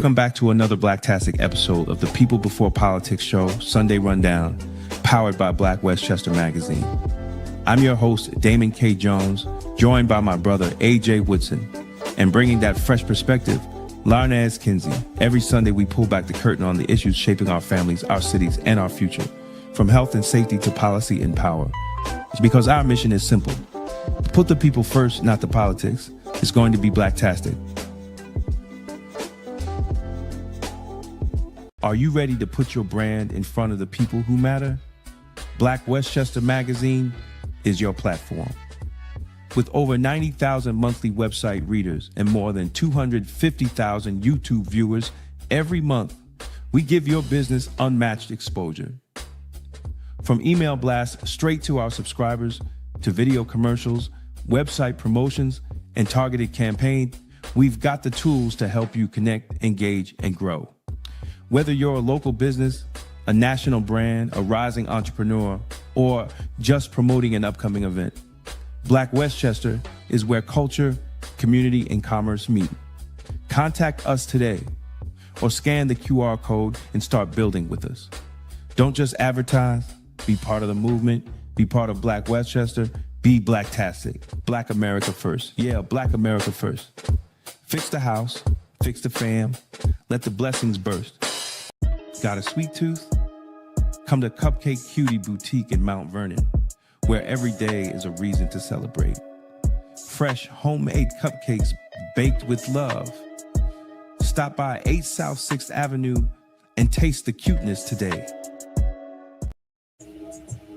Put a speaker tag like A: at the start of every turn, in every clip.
A: Welcome back to another Blacktastic episode of the People Before Politics show, Sunday Rundown, powered by Black Westchester Magazine. I'm your host, Damon K. Jones, joined by my brother, AJ Woodson, and bringing that fresh perspective, Larnaz Kinsey. Every Sunday, we pull back the curtain on the issues shaping our families, our cities, and our future, from health and safety to policy and power. It's because our mission is simple. Put the people first, not the politics. It's going to be Blacktastic. Are you ready to put your brand in front of the people who matter? Black Westchester Magazine is your platform. With over 90,000 monthly website readers and more than 250,000 YouTube viewers every month, we give your business unmatched exposure. From email blasts straight to our subscribers, to video commercials, website promotions, and targeted campaigns, we've got the tools to help you connect, engage, and grow. Whether you're a local business, a national brand, a rising entrepreneur, or just promoting an upcoming event, Black Westchester is where culture, community, and commerce meet. Contact us today or scan the QR code and start building with us. Don't just advertise, be part of the movement, be part of Black Westchester, be Blacktastic. Black America first. Yeah, Black America first. Fix the house, fix the fam, let the blessings burst. Got a sweet tooth? Come to Cupcake Cutie Boutique in Mount Vernon, where every day is a reason to celebrate. Fresh homemade cupcakes baked with love. Stop by 8 South 6th Avenue and taste the cuteness today.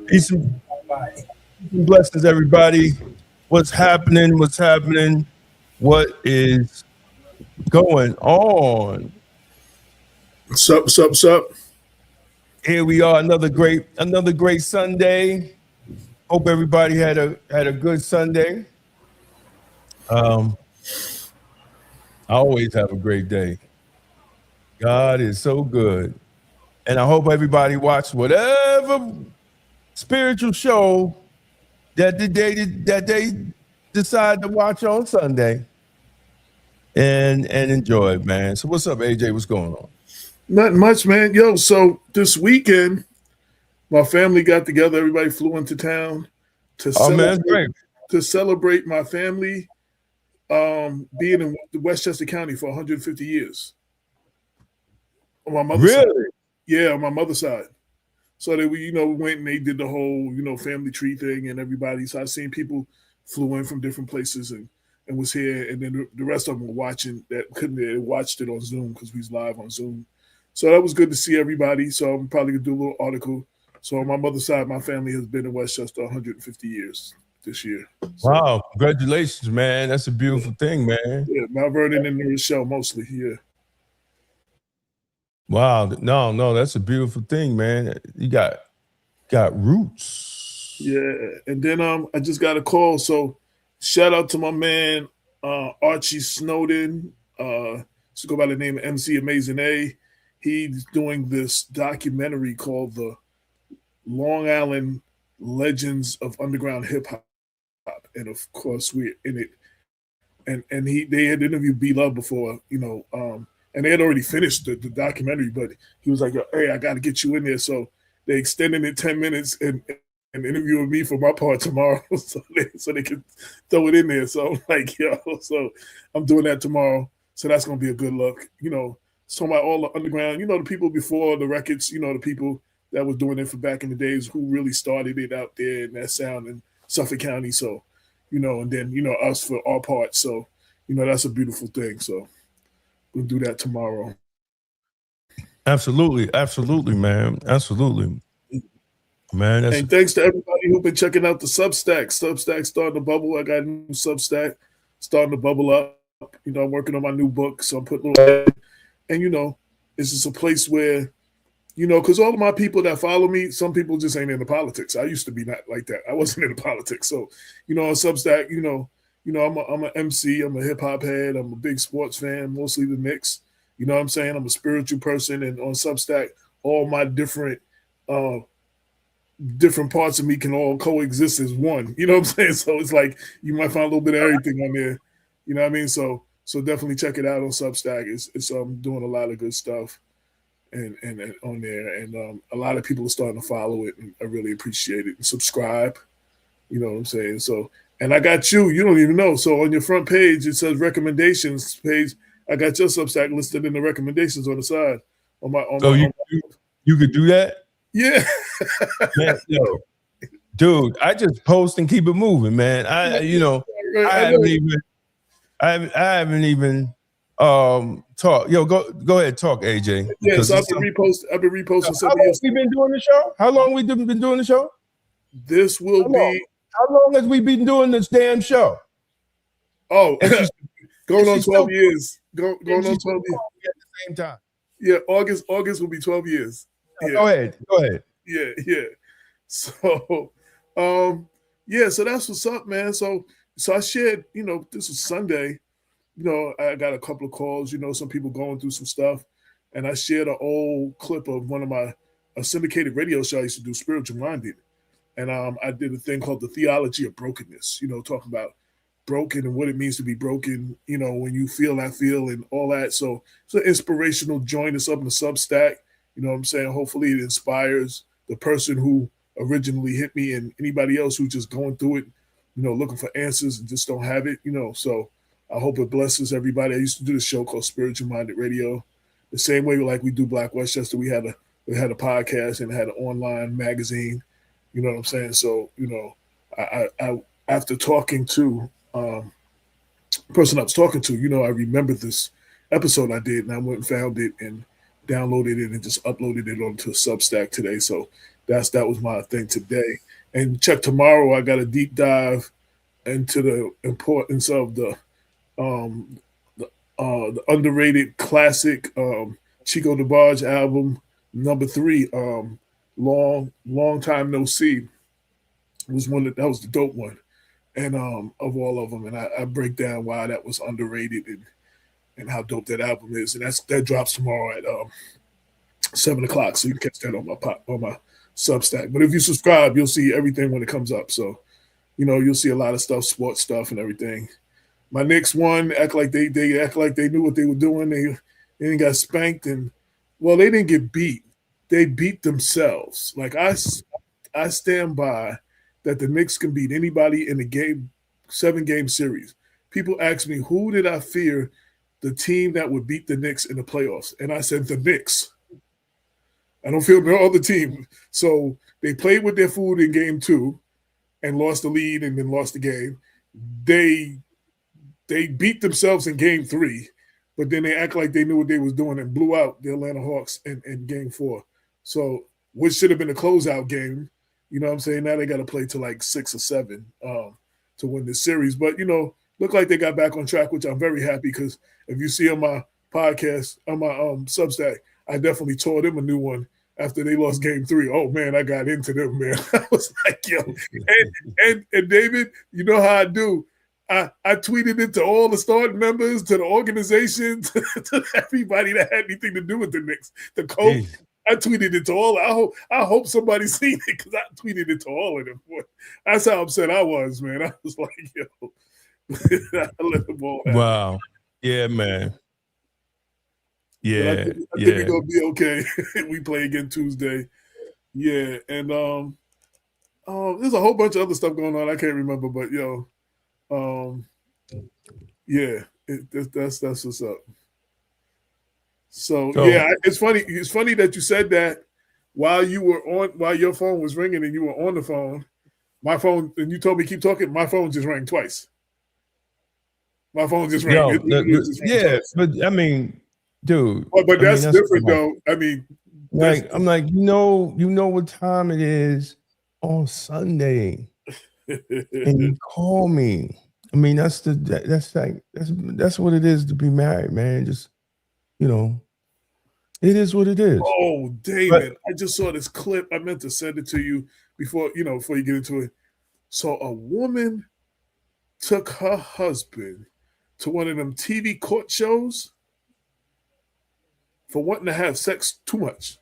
B: Peace and blessings, everybody. What's happening? What is going on?
C: What's up?
B: Here we are, another great Sunday. Hope everybody had a good Sunday. I always have a great day. God is so good. And I hope everybody watched whatever spiritual show that they decide to watch on Sunday and enjoy it, man. So what's up, AJ? What's going on?
C: Nothing much, man. Yo, so this weekend, my family got together. Everybody flew into town to celebrate my family being in Westchester County for 150 years. On my mother's side. Yeah, on my mother's side. So we went and they did the whole, family tree thing and everybody. So I've seen people flew in from different places and was here. And then the rest of them were watching that they watched it on Zoom because we was live on Zoom. So that was good to see everybody. So I'm probably going to do a little article. So on my mother's side, my family has been in Westchester 150 years this year. So,
B: wow. Congratulations, man. That's a beautiful thing, man.
C: Yeah, Mount Vernon and Rochelle mostly, yeah.
B: Wow. No, that's a beautiful thing, man. You got roots.
C: Yeah. And then I just got a call. So shout out to my man, Archie Snowden. To go by the name of MC Amazing A. He's doing this documentary called The Long Island Legends of Underground Hip Hop. And of course, we're in it. And they had interviewed B Love before, and they had already finished the documentary, but he was like, hey, I got to get you in there. So they extended it 10 minutes and interviewing me for my part tomorrow so they could throw it in there. So I'm like, so I'm doing that tomorrow. So that's going to be a good look, So about all the underground, the people before the records, the people that was doing it for back in the days who really started it out there in that sound in Suffolk County. So, and then, us for our part. So, that's a beautiful thing. So we'll do that tomorrow.
B: Absolutely, man. Absolutely. Man,
C: and thanks to everybody who's been checking out the Substack. Substack starting to bubble. I got a new Substack starting to bubble up. I'm working on my new book, so I'm putting a little. And, it's just a place where, because all of my people that follow me, some people just ain't into politics. I used to be not like that. I wasn't into politics. So, on Substack, I'm an MC. I'm a hip hop head. I'm a big sports fan, mostly the Knicks. You know what I'm saying? I'm a spiritual person. And on Substack, all my different parts of me can all coexist as one. You know what I'm saying? So it's like you might find a little bit of everything on there. You know what I mean? So So definitely check it out on Substack. It's doing a lot of good stuff and on there, and a lot of people are starting to follow it, and I really appreciate it. And subscribe, you know what I'm saying? So, and I got you don't even know. So on your front page it says recommendations page. I got your Substack listed in the recommendations on the side.
B: You could do that?
C: Yeah.
B: Man, yo, dude, I just post and keep it moving, man. I haven't even talked. Yo, go ahead, talk, AJ.
C: Yeah, so I've been reposting some of your stuff.
B: How long we been doing the show? How long we been doing the show?
C: This will be
B: how long has we been doing this damn show?
C: Oh, going on 12 years. Going on 12 years
B: at the same time.
C: Yeah, August will be 12 years. Yeah.
B: Go ahead.
C: Yeah. So, so that's what's up, man. So I shared, this was Sunday. I got a couple of calls, some people going through some stuff. And I shared an old clip of one of a syndicated radio show I used to do, Spiritual Minded. And I did a thing called The Theology of Brokenness, talking about broken and what it means to be broken, when you feel that feel and all that. So it's an inspirational. Join us up in the Substack. You know what I'm saying? Hopefully it inspires the person who originally hit me and anybody else who's just going through it, looking for answers and just don't have it, So I hope it blesses everybody. I used to do this show called Spiritual Minded Radio. The same way like we do Black Westchester, we had a podcast and had an online magazine. You know what I'm saying? So, I after talking to person I was talking to, I remembered this episode I did, and I went and found it and downloaded it and just uploaded it onto a Substack today. So that was my thing today. And check tomorrow. I got a deep dive into the importance of the underrated classic Chico DeBarge album number 3. Long time no see was one that was the dope one. And of all of them, and I break down why that was underrated and how dope that album is, and that drops tomorrow at 7:00, so you can catch that on my Substack. But if you subscribe, you'll see everything when it comes up. So, you'll see a lot of stuff, sports stuff, and everything. My next one act like they knew what they were doing. They didn't got spanked, and they didn't get beat. They beat themselves. Like I stand by that the Knicks can beat anybody in the 7-game series. People ask me, who did I fear the team that would beat the Knicks in the playoffs? And I said, the Knicks. I don't fear no other team. So they played with their food in game 2 and lost the lead and then lost the game. They beat themselves in game 3, but then they act like they knew what they was doing and blew out the Atlanta Hawks in game 4. So which should have been a closeout game. You know what I'm saying? Now they got to play to like 6 or 7 to win this series. But, look like they got back on track, which I'm very happy because if you see on my podcast, on my Substack, I definitely tore them a new one after they lost game 3. Oh, man, I got into them, man. I was like, yo. And David, you know how I do. I tweeted it to all the starting members, to the organization, to everybody that had anything to do with the Knicks, the coach. I tweeted it to all. I hope somebody seen it because I tweeted it to all of them. That's how upset I was, man. I was like, yo, I let them all happen.
B: Wow. Yeah, man. Yeah.
C: I think we're gonna be okay. We play again Tuesday. Yeah, and there's a whole bunch of other stuff going on. I can't remember, but that's what's up. So yeah, it's funny. It's funny that you said that while your phone was ringing and you were on the phone. My phone, and you told me keep talking. My phone just rang twice. My phone just rang.
B: Twice. But I mean, dude.
C: But that's different, though. I mean,
B: I'm like, you know what time it is on Sunday, and you call me. I mean, that's what it is to be married, man. Just it is what it is.
C: Oh, David, I just saw this clip. I meant to send it to you before you get into it. So a woman took her husband to one of them TV court shows for wanting to have sex too much.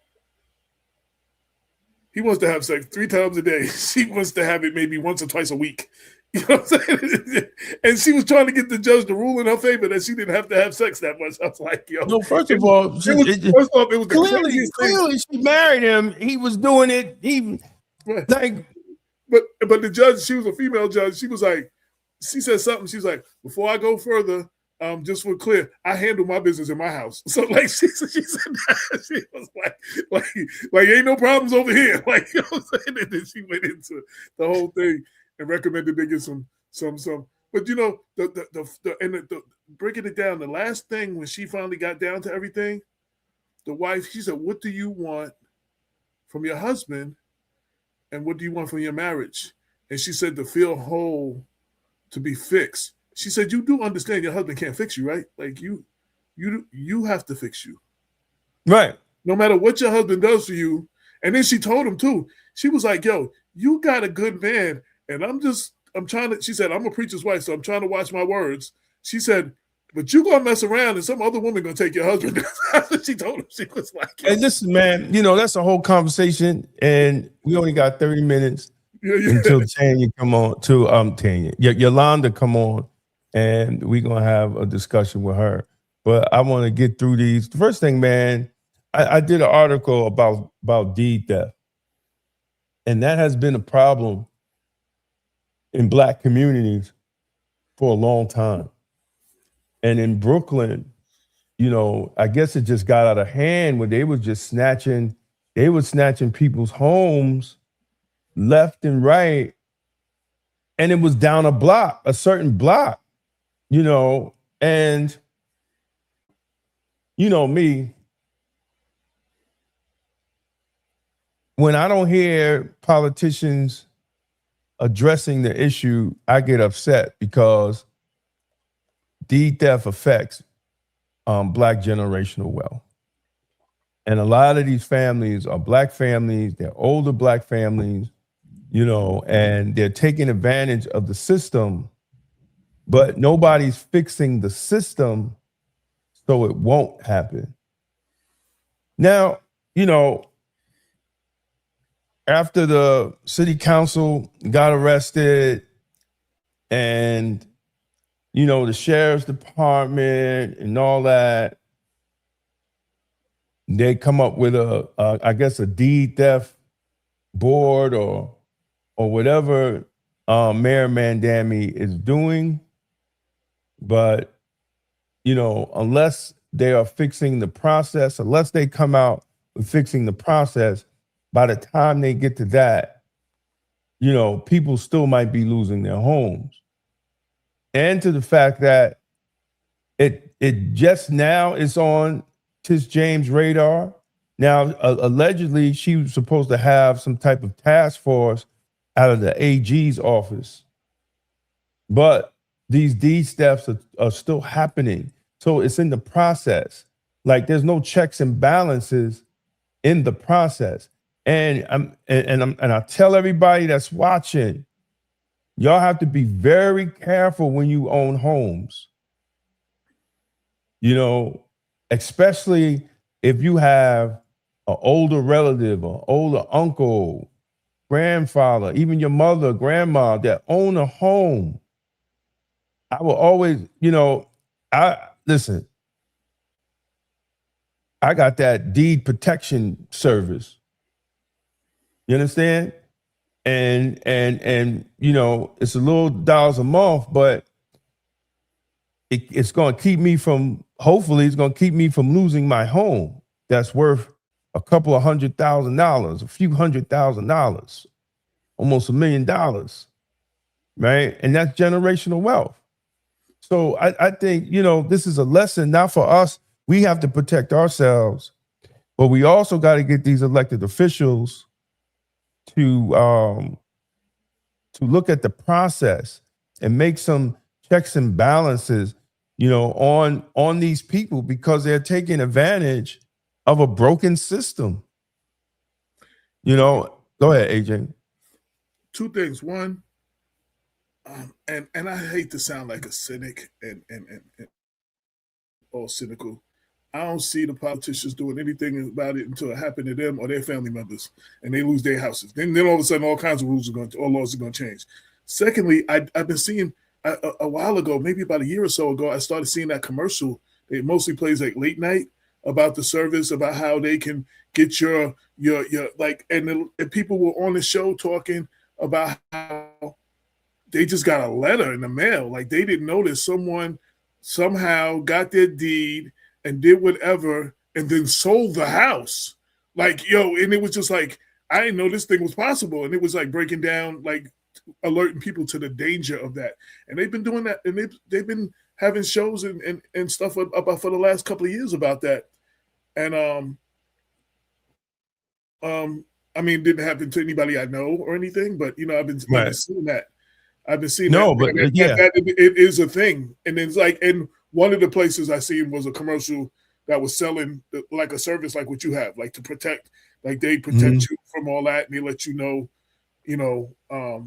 C: He wants to have sex 3 times a day. She wants to have it maybe once or twice a week. You know what I'm saying? And she was trying to get the judge to rule in her favor that she didn't have to have sex that much. I was like, yo.
B: No, first of all,
C: first off, it was the craziest thing.
B: clearly she married him. He was doing it.
C: Right.
B: Like,
C: but the judge, she was a female judge. She was like, she said something. She's like, before I go further, just for clear, I handle my business in my house. So like she said that. She was like ain't no problems over here. Like, you know what I'm saying? And then she went into the whole thing and recommended they get some. But you know, the breaking it down, the last thing when she finally got down to everything, the wife, she said, what do you want from your husband? And what do you want from your marriage? And she said to feel whole, to be fixed. She said, you do understand your husband can't fix you, right? Like you have to fix you.
B: right.
C: No matter what your husband does for you. And then she told him too. She was like, yo, you got a good man. And I'm trying to, she said, I'm a preacher's wife, so I'm trying to watch my words. She said, but you gonna mess around and some other woman gonna take your husband. That's what she told him. She was like,
B: And listen, man, you know, that's a whole conversation. And we only got 30 minutes until Tanya come on, Yolanda come on, and we're gonna have a discussion with her. But I want to get through these. The first thing, man, I did an article about deed theft. And that has been a problem in Black communities for a long time. And in Brooklyn, you know, I guess it just got out of hand when they were snatching people's homes left and right. And it was down a certain block, you know, and you know me, when I don't hear politicians addressing the issue, I get upset because deed theft affects Black generational wealth. And a lot of these families are Black families, they're older Black families, you know, and they're taking advantage of the system, but nobody's fixing the system so it won't happen. Now, you know, after the city council got arrested and, you know, the sheriff's department and all that, they come up with I guess a deed theft board or whatever Mayor Mandami is doing. But, you know, unless they are fixing the process, unless they come out with fixing the process, by the time they get to that, you know, people still might be losing their homes. And to the fact that it just now is on Tish James' radar. Now, allegedly, she was supposed to have some type of task force out of the AG's office. But these deed thefts are still happening. So it's in the process. Like there's no checks and balances in the process. And I tell everybody that's watching, y'all have to be very careful when you own homes. You know, especially if you have an older relative, or older uncle, grandfather, even your mother, grandma that own a home. I will always, you know, listen, I got that deed protection service. You understand? And you know, it's a little dollars a month, but it's going to keep me from, hopefully it's going to keep me from losing my home that's worth a couple of $100,000, a few $100,000, almost $1 million, right? And that's generational wealth. So I think, you know, this is a lesson, not for us. We have to protect ourselves, but we also got to get these elected officials to look at the process and make some checks and balances, you know, on these people, because they're taking advantage of a broken system. You know, go ahead, AJ.
C: Two things. One, and I hate to sound like a cynic and all cynical. I don't see the politicians doing anything about it until it happened to them or their family members and they lose their houses. Then all of a sudden, all kinds of rules are going to, or laws are going to change. Secondly, I've been seeing, a while ago, maybe about a year or so ago, I started seeing that commercial. It mostly plays like late night about the service, about how they can get your like, and people were on the show talking about how they just got a letter in the mail. Like they didn't notice someone somehow got their deed and did whatever and then sold the house. Like, and it was just like, I didn't know this thing was possible. And it was like breaking down, like alerting people to the danger of that. And they've been doing that. And they've been having shows and stuff about for the last couple of years about that. And, I mean, it didn't happen to anybody I know or anything, but I've been seeing that. I've been seeing
B: No,
C: that.
B: but
C: that it is a thing. And it's like, and one of the places I seen was a commercial that was selling like a service like what you have, like to protect, like they protect you from all that, and they let you know,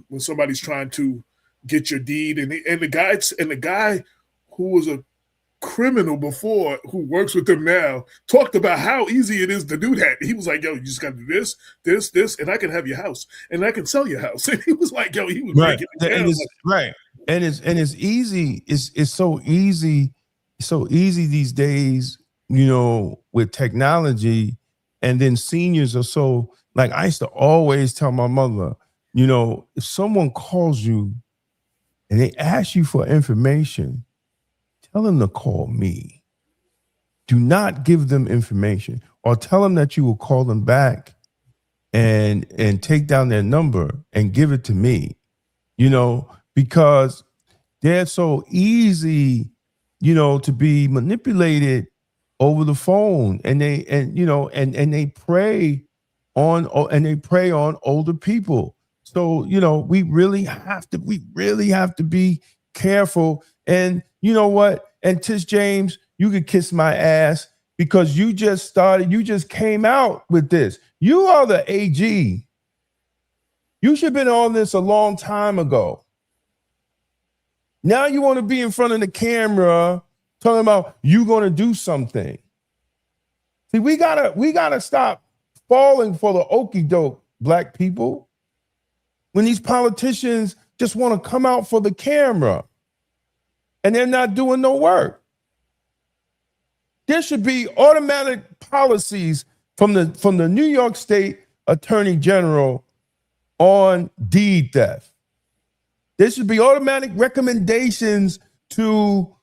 C: when somebody's trying to get your deed, and the guy who was a criminal before, who works with them now, talked about how easy it is to do that. He was like, "Yo, you just got to do this, and I can have your house, and I can sell your house." And he was like, "Yo," he was breaking it down.
B: Right, and it's easy. It's so easy, these days. With technology, and then seniors are so, like, I used to always tell my mother, if someone calls you and they ask you for information, tell them to call me. Do not give them information, or tell them that you will call them back and take down their number and give it to me, because they're so easy, to be manipulated over the phone, and they prey on older people. So we really have to be careful. And you know what? And Tish James, you could kiss my ass, because you just came out with this. You are the AG. You should have been on this a long time ago. Now you want to be in front of the camera talking about you going to do something. See, we gotta stop falling for the okie doke, black people, when these politicians just want to come out for the camera and they're not doing no work. There should be automatic policies from the New York State Attorney General on deed theft. There should be automatic recommendations to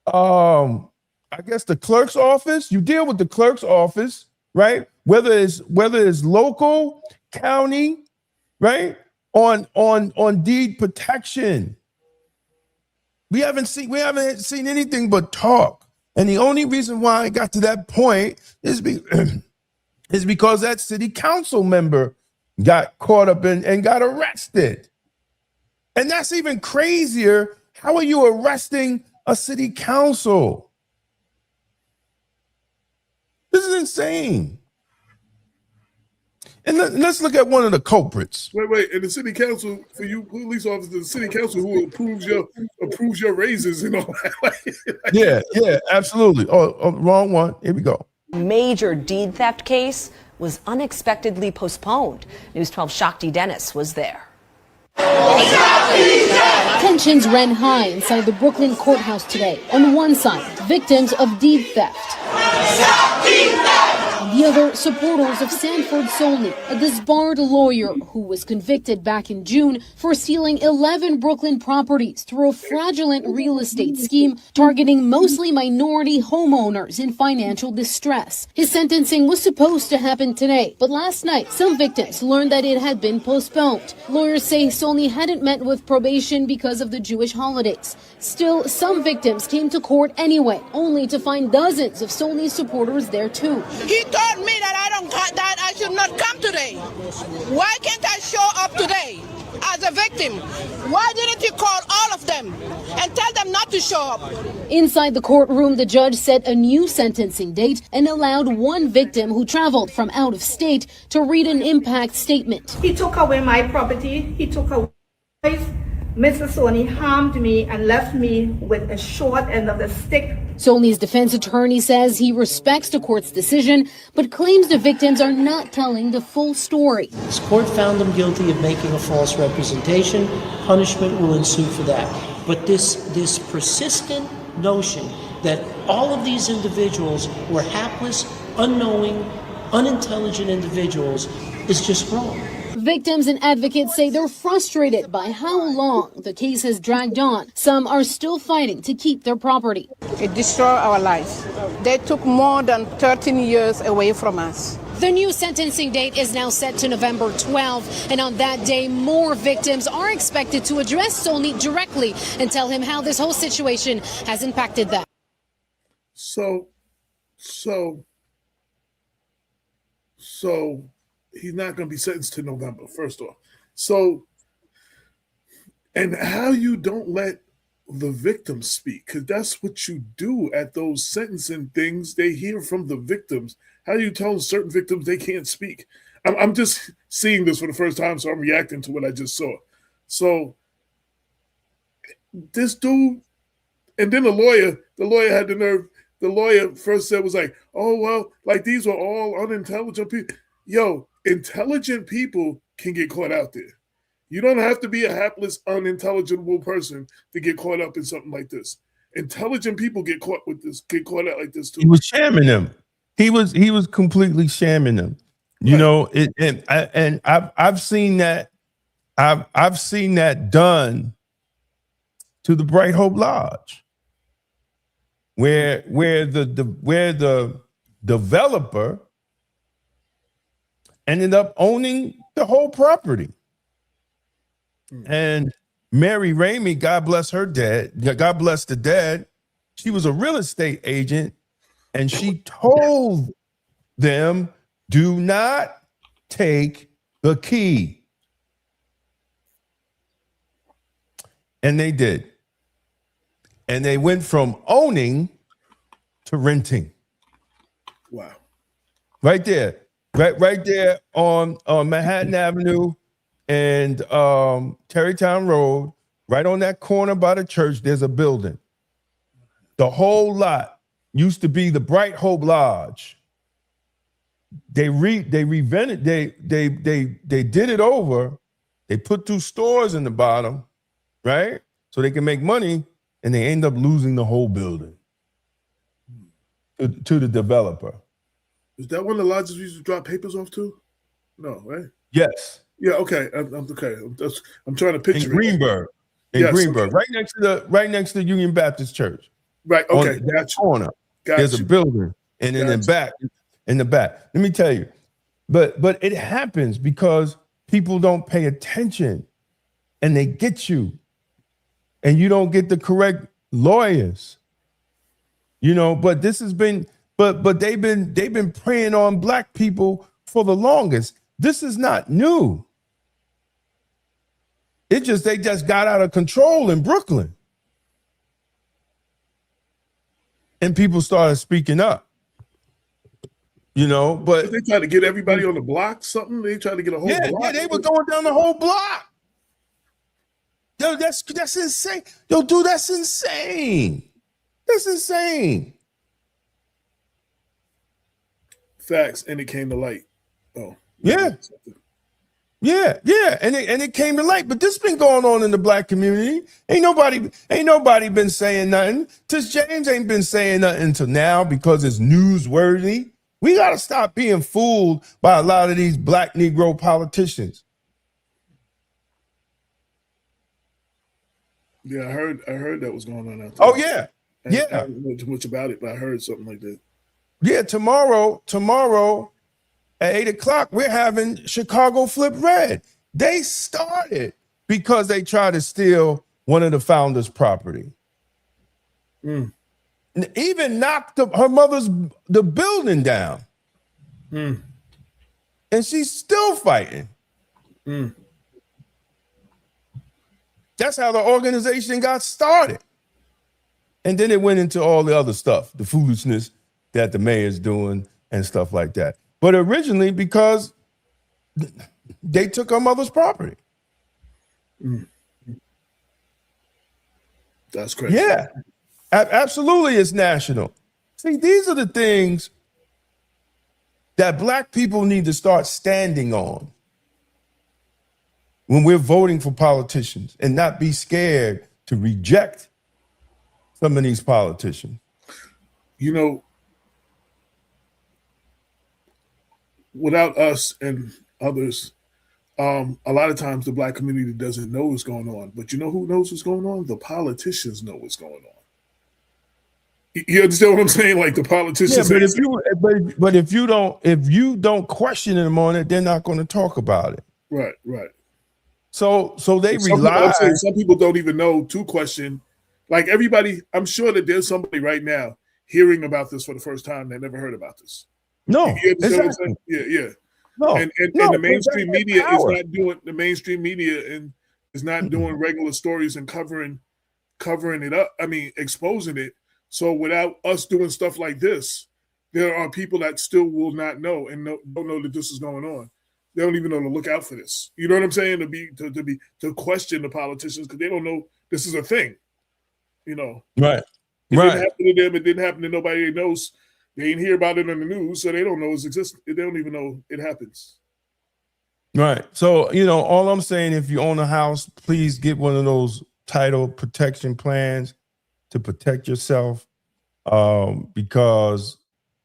B: I guess the clerk's office. You deal with the clerk's office, right? Whether it's local, county, right? On deed protection. We haven't seen anything but talk. And the only reason why I got to that point is because that city council member got caught up and got arrested. And that's even crazier. How are you arresting a city council? This is insane. And let's look at one of the culprits.
C: Wait, and the city council, for you police officers, the city council who approves your raises and all that.
B: Yeah, absolutely. Oh, wrong one. Here we go.
D: Major deed theft case was unexpectedly postponed. News 12 Shakti Dennis was there.
E: Tensions ran high inside the Brooklyn courthouse today. On one side, victims of deed theft. On the other, supporters of Sanford Solney, a disbarred lawyer who was convicted back in June for stealing 11 Brooklyn properties through a fraudulent real estate scheme targeting mostly minority homeowners in financial distress. His sentencing was supposed to happen today, but last night, some victims learned that it had been postponed. Lawyers say Solney hadn't met with probation because of the Jewish holidays. Still, some victims came to court anyway, only to find dozens of Solney's supporters there too.
F: He told me that I should not come today. Why can't I show up today as a victim? Why didn't you call all of them and tell them not to show up?
E: Inside the courtroom, the judge set a new sentencing date and allowed one victim who traveled from out of state to read an impact statement.
G: He took away my property. He took away. Mr. Sony harmed me and left me with a short end of the stick.
E: Solney's defense attorney says he respects the court's decision, but claims the victims are not telling the full story.
H: This court found them guilty of making a false representation. Punishment will ensue for that. But this persistent notion that all of these individuals were hapless, unknowing, unintelligent individuals is just wrong.
E: Victims and advocates say they're frustrated by how long the case has dragged on. Some are still fighting to keep their property.
F: It destroyed our lives. They took more than 13 years away from us.
E: The new sentencing date is now set to November 12th, and on that day, more victims are expected to address Solnit directly and tell him how this whole situation has impacted them.
C: So he's not going to be sentenced to November, first off. So, and how you don't let the victims speak, because that's what you do at those sentencing things. They hear from the victims. How do you tell certain victims they can't speak? I'm just seeing this for the first time, so I'm reacting to what I just saw. So this dude, and then the lawyer had the nerve. The lawyer first said was like, oh, well, like these were all unintelligent people. Yo, intelligent people can get caught out there. You don't have to be a hapless, unintelligible person to get caught up in something like this. Intelligent people get caught out like this too.
B: He was shamming them. He was completely shamming them. You know, I've seen that. I've seen that done to the Bright Hope Lodge, where the developer ended up owning the whole property. And Mary Ramey, God bless her dad, God bless the dad, she was a real estate agent, and she told them, do not take the key. And they did. And they went from owning to renting.
C: Wow.
B: Right there. Right there on Manhattan Avenue and Terrytown Road, right on that corner by the church, there's a building. The whole lot used to be the Bright Hope Lodge. They revented, they did it over. They put 2 stores in the bottom, right? So they can make money, and they end up losing the whole building to the developer.
C: Is that one of the lodges we used to drop papers off to? No, right?
B: Yes.
C: Yeah. Okay. I'm trying to picture
B: in Greenburgh.
C: Yes,
B: Greenburgh,
C: okay.
B: right next to Union Baptist Church.
C: Right. Okay.
B: On that corner, there's a building, and then in the back. Let me tell you, but it happens because people don't pay attention, and they get you, and you don't get the correct lawyers. You know, but this has been. But they've been preying on Black people for the longest. This is not new. They just got out of control in Brooklyn. And people started speaking up. You know, but
C: they tried to get everybody on the block, something. They tried to get a whole block.
B: Yeah, they were going down the whole block. Yo, that's insane. Yo, dude, that's insane. That's insane.
C: Facts, and it came to light. Oh,
B: yeah, and it came to light. But this been going on in the Black community. Ain't nobody been saying nothing. Tish James ain't been saying nothing until now because it's newsworthy. We gotta stop being fooled by a lot of these Black Negro politicians.
C: Yeah, I heard that was going on out there.
B: Oh yeah,
C: I don't know too much about it, but I heard something like that.
B: Yeah, tomorrow at 8:00, we're having Chicago Flip Red. They started because they tried to steal one of the founders' property. And even knocked the building down. And she's still fighting. That's how the organization got started. And then it went into all the other stuff, the foolishness that the mayor's doing and stuff like that. But originally because they took her mother's property.
C: That's crazy.
B: Yeah, absolutely, it's national. See, these are the things that Black people need to start standing on when we're voting for politicians, and not be scared to reject some of these politicians.
C: You know, without us and others, a lot of times the black community doesn't know what's going on. But you know who knows what's going on? The politicians know what's going on. You understand what I'm saying? Like the politicians.
B: Yeah, but if you don't question them on it, they're not going to talk about it.
C: Right, right.
B: So they rely.
C: Some people don't even know to question. Like everybody, I'm sure that there's somebody right now hearing about this for the first time that never heard about this.
B: No,
C: You understand what I'm
B: exactly.
C: saying? Yeah.
B: No,
C: and
B: no,
C: the mainstream media is
B: power.
C: not doing is not doing regular stories and covering it up. I mean, exposing it. So without us doing stuff like this, there are people that still will not know and don't know that this is going on. They don't even know to look out for this. You know what I'm saying? To question the politicians because they don't know this is a thing. You know,
B: Right.
C: It didn't happen to them. It didn't happen to nobody they knows. They ain't hear about it on the news, so they don't know it's existing. They don't even know it happens.
B: Right. So, all I'm saying, if you own a house, please get one of those title protection plans to protect yourself. Because,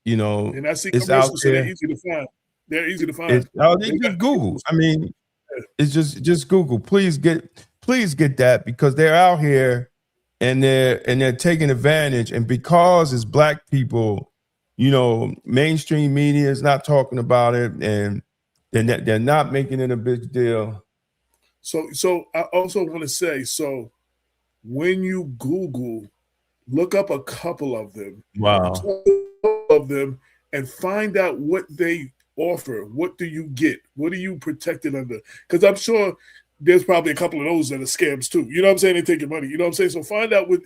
C: and I see
B: it's out
C: commercials, so
B: there.
C: they're easy to find. They're easy to find.
B: They just Google. I mean, it's just Google. Please get that because they're out here and they're taking advantage. And because it's black people, mainstream media is not talking about it, and they're not making it a big deal.
C: So I also want to say, so when you Google, look up a couple of them.
B: Wow.
C: And find out what they offer. What do you get? What are you protected under? Because I'm sure there's probably a couple of those that are scams too. You know what I'm saying? They take your money. You know what I'm saying? So find out what,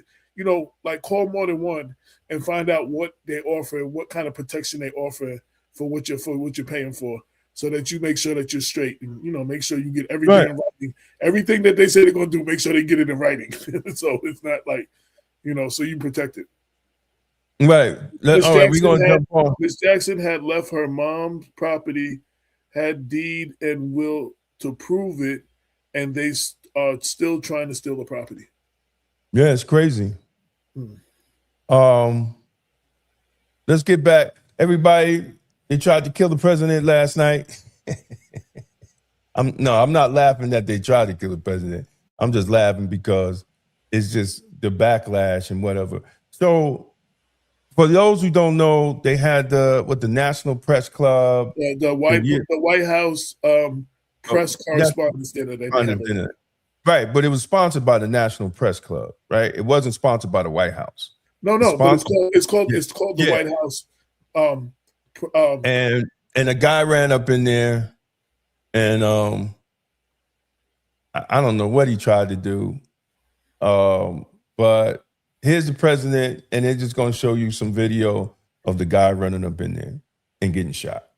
C: like call more than one and find out what they offer, what kind of protection they offer for what you're paying for, so that you make sure that you're straight and make sure you get everything in writing. Everything that they say they're gonna do, make sure they get it in writing. So it's not like, so you protect it.
B: Right. All right, we're gonna jump on.
C: Miss Jackson had left her mom's property, had deed and will to prove it, and they are still trying to steal the property.
B: Yeah, it's crazy. Let's get back. Everybody, they tried to kill the president last night. I'm not laughing that they tried to kill the president. I'm just laughing because it's just the backlash and whatever. So for those who don't know, they had the National Press Club.
C: The White House press correspondence dinner.
B: Right, but it was sponsored by the National Press Club, right? It wasn't sponsored by the White House.
C: No, but it's called the White House.
B: And a guy ran up in there, and I don't know what he tried to do, but here's the president, and they're just going to show you some video of the guy running up in there and getting shot.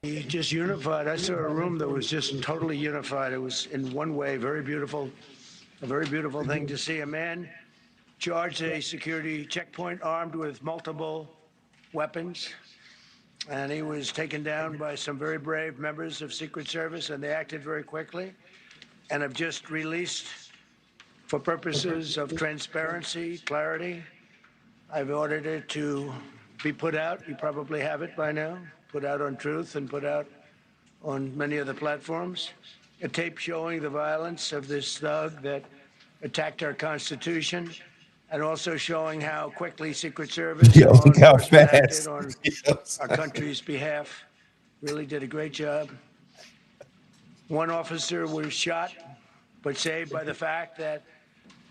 I: He just unified. I saw a room that was just totally unified. It was in one way, very beautiful, a very beautiful thing to see. A man charged a security checkpoint armed with multiple weapons, and he was taken down by some very brave members of Secret Service, and they acted very quickly and have just released, for purposes of transparency, clarity, I've ordered it to be put out. You probably have it by now. Put out on Truth and put out on many other platforms. A tape showing the violence of this thug that attacked our Constitution, and also showing how quickly Secret Service
B: look how fast.
I: acted on our country's behalf. Really did a great job. One officer was shot, but saved by the fact that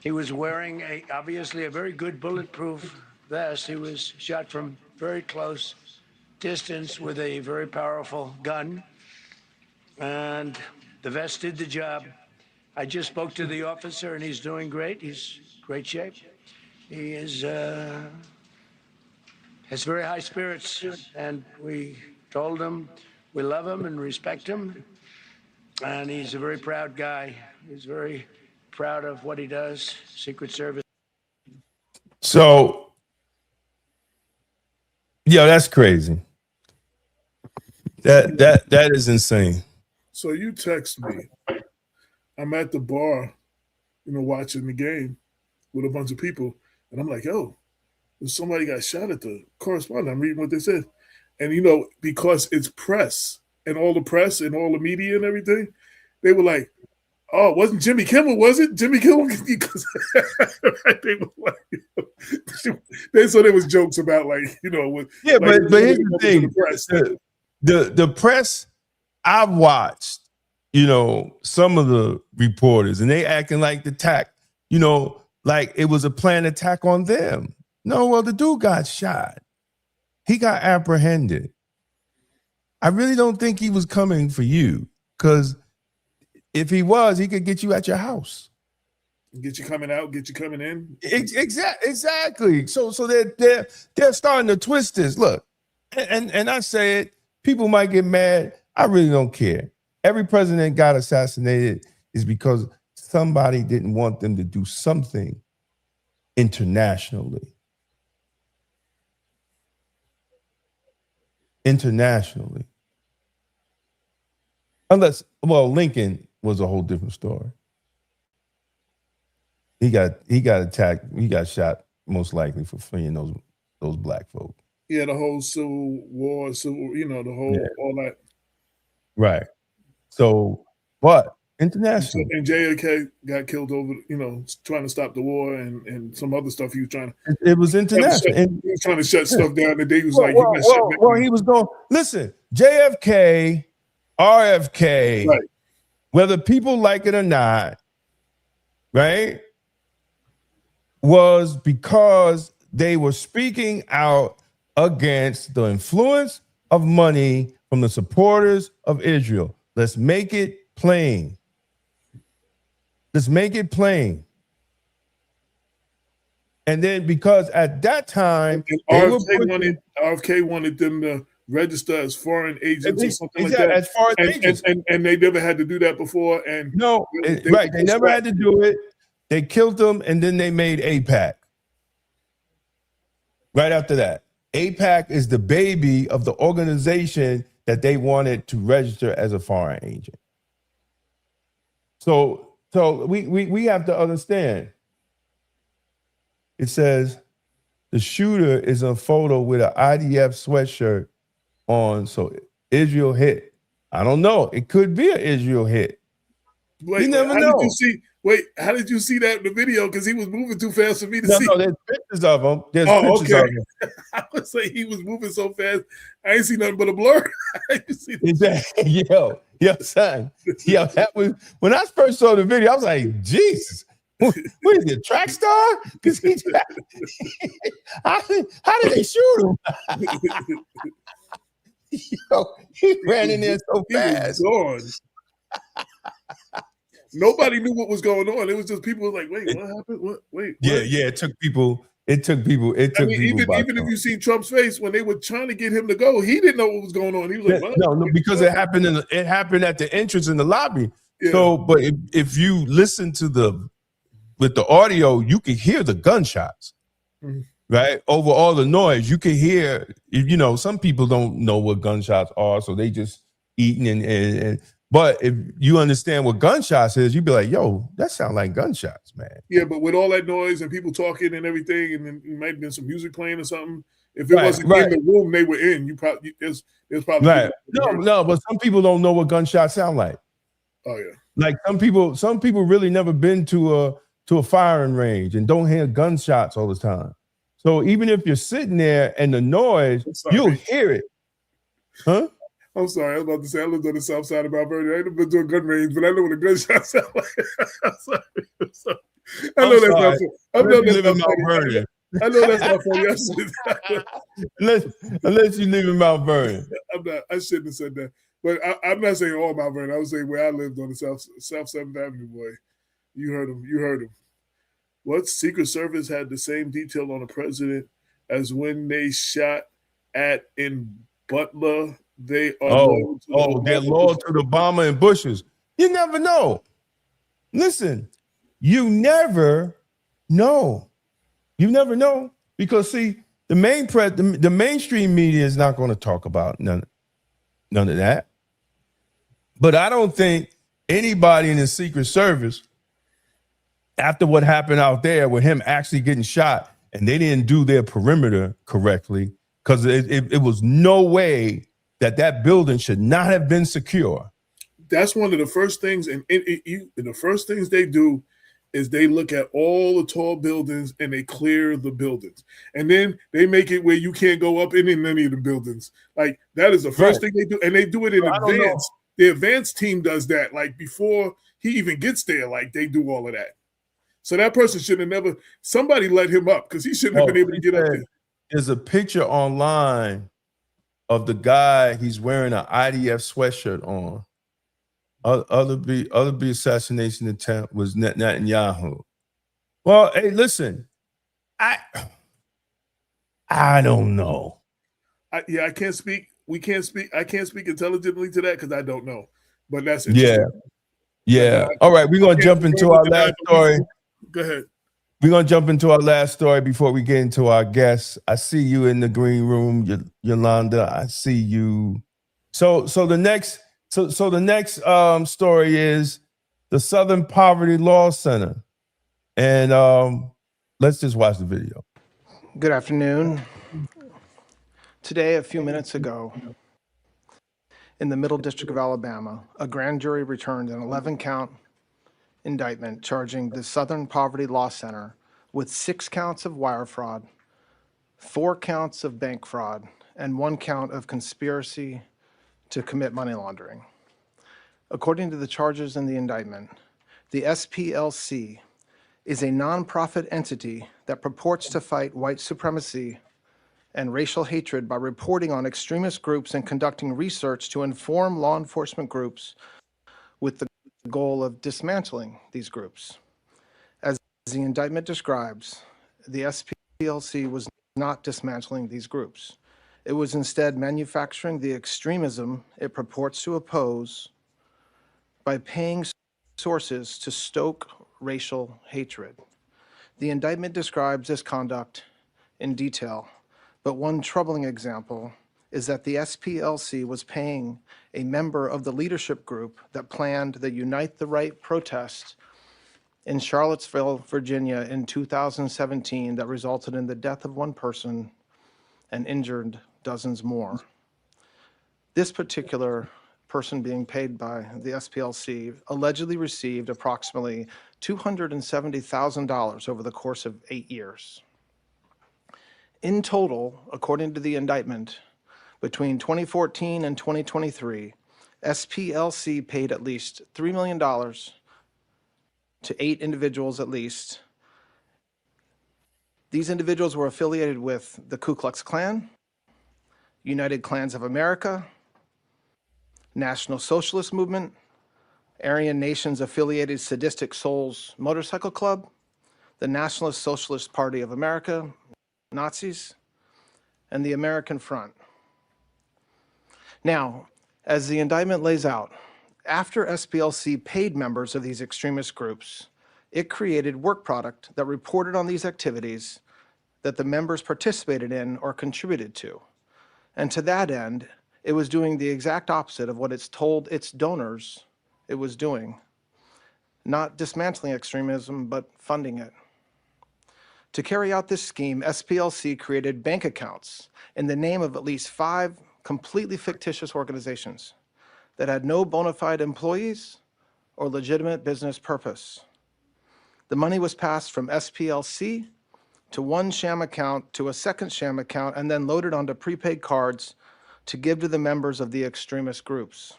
I: he was wearing obviously a very good bulletproof vest. He was shot from very close distance with a very powerful gun, and the vest did the job. I just spoke to the officer, and he's doing great. He's in great shape. He is has very high spirits, and we told him we love him and respect him, and he's a very proud guy. He's very proud of what he does, Secret Service.
B: So, yeah, that's crazy. That is insane.
C: So you text me. I'm at the bar watching the game with a bunch of people, and I'm like, yo, somebody got shot at the correspondent. I'm reading what they said, and because it's press and all the media and everything, they were like, oh, it wasn't Jimmy Kimmel, was it? Jimmy Kimmel? Because they were like, so there was jokes about
B: but here's the thing: the press. I've watched, some of the reporters, and they acting like the attack, like it was a planned attack on them. No, well, the dude got shot. He got apprehended. I really don't think he was coming for you, because if he was, he could get you at your house.
C: Get you coming out, get you coming in.
B: Exactly. So they're starting to twist this. Look, and I say it, people might get mad. I really don't care. Every president got assassinated is because somebody didn't want them to do something internationally. Unless, Lincoln was a whole different story. He got attacked. He got shot most likely for freeing those black folk.
C: Yeah, the whole Civil War, all that.
B: Right. So, but international.
C: And JFK got killed over, trying to stop the war and some other stuff he was trying to.
B: It was international.
C: He was trying to shut stuff down. And he was
B: he was going, listen, JFK, RFK,
C: right.
B: Whether people like it or not, right, was because they were speaking out against the influence of money from the supporters of Israel. Let's make it plain. And then because at that time,
C: RFK wanted them to register as foreign agents or something like that.
B: As foreign agents.
C: And they never had to do that before. And
B: they never had to do it. They killed them, and then they made AIPAC. Right after that. AIPAC is the baby of the organization that they wanted to register as a foreign agent. So we have to understand. It says the shooter is a photo with an IDF sweatshirt on. So Israel hit. I don't know. It could be an Israel hit. You never know.
C: How did you see that in the video? Because he was moving too fast for me to see.
B: No, there's pictures of him.
C: Okay. I would say he was moving so fast. I ain't see nothing but a blur.
B: Exactly. Yo, son. Yo, that was when I first saw the video. I was like, Jesus, what is it, a track star? Because how did they shoot him? Yo, he ran in there so fast.
C: He was gone. Nobody knew what was going on. It was just people were like, "Wait, what happened? What? Wait." What?
B: Yeah. It took people. Even
C: if you see Trump's face when they were trying to get him to go, he didn't know what was going on. He was like,
B: "No, because it happened at the entrance in the lobby." Yeah. So, but if you listen to with the audio, you can hear the gunshots, right? Over all the noise, you can hear. Some people don't know what gunshots are, so they just eating and. But if you understand what gunshots is, you'd be like, yo, that sounds like gunshots, man.
C: Yeah, but with all that noise and people talking and everything, and then it might have been some music playing or something. If it wasn't in the room they were in, there's probably
B: right. No, but some people don't know what gunshots sound like.
C: Oh yeah.
B: Like some people really never been to a firing range and don't hear gunshots all the time. So even if you're sitting there and the noise, you'll hear it. Huh?
C: I'm sorry, I was about to say I lived on the south side of Mount Vernon. I ain't been to a gun range, but I know what a gunshot sound like. I'm sorry. I know that's not funny. I know that's not funny.
B: Unless you live in Mount Vernon.
C: I shouldn't have said that. But I'm not saying all Mount Vernon. I was saying where I lived on the South 7th Avenue, boy. You heard him. What Secret Service had the same detail on the president as when they shot at in Butler? They are
B: they're loyal to the Obama and Bushes. You never know. Listen, you never know. Because see, the mainstream media is not going to talk about none of that. But I don't think anybody in the Secret Service after what happened out there with him actually getting shot, and they didn't do their perimeter correctly, because it was no way that building should not have been secure.
C: That's one of the first things, and the first things they do is they look at all the tall buildings and they clear the buildings, and then they make it where you can't go up in any of the buildings. Like, that is the first thing they do, and they do it in advance. The advanced team does that, like, before he even gets there. Like, they do all of that. So that person should have never. Somebody let him up, because he shouldn't have been able to get up there.
B: There's a picture online of the guy. He's wearing an IDF sweatshirt on. Other be assassination attempt was Netanyahu. Well, hey, listen, I don't know.
C: I can't speak. We can't speak. I can't speak intelligently to that because I don't know. But that's interesting.
B: Yeah. All right, we're gonna jump into our last story.
C: Go ahead.
B: We're gonna jump into our last story before we get into our guests. I see you in the green room, Yolanda. I see you. So the next story is the Southern Poverty Law Center, and let's just watch the video.
J: Good afternoon. Today, a few minutes ago, in the Middle District of Alabama, a grand jury returned an 11-count indictment charging the Southern Poverty Law Center with 6 counts of wire fraud, 4 counts of bank fraud, and 1 count of conspiracy to commit money laundering. According to the charges in the indictment, the SPLC is a nonprofit entity that purports to fight white supremacy and racial hatred by reporting on extremist groups and conducting research to inform law enforcement groups with the goal of dismantling these groups. As the indictment describes, the SPLC was not dismantling these groups. It was instead manufacturing the extremism it purports to oppose by paying sources to stoke racial hatred. The indictment describes this conduct in detail, but one troubling example is that the SPLC was paying a member of the leadership group that planned the Unite the Right protest in Charlottesville, Virginia in 2017 that resulted in the death of 1 person and injured dozens more. This particular person being paid by the SPLC allegedly received approximately $270,000 over the course of 8 years. In total, according to the indictment, between 2014 and 2023, SPLC paid at least $3 million to 8 individuals at least. These individuals were affiliated with the Ku Klux Klan, United Klans of America, National Socialist Movement, Aryan Nations affiliated Sadistic Souls Motorcycle Club, the Nationalist Socialist Party of America, Nazis, and the American Front. Now, as the indictment lays out, after SPLC paid members of these extremist groups, it created work product that reported on these activities that the members participated in or contributed to. And to that end, it was doing the exact opposite of what it's told its donors it was doing. Not dismantling extremism, but funding it. To carry out this scheme, SPLC created bank accounts in the name of at least 5 completely fictitious organizations that had no bona fide employees or legitimate business purpose. The money was passed from SPLC to one sham account to a second sham account and then loaded onto prepaid cards to give to the members of the extremist groups.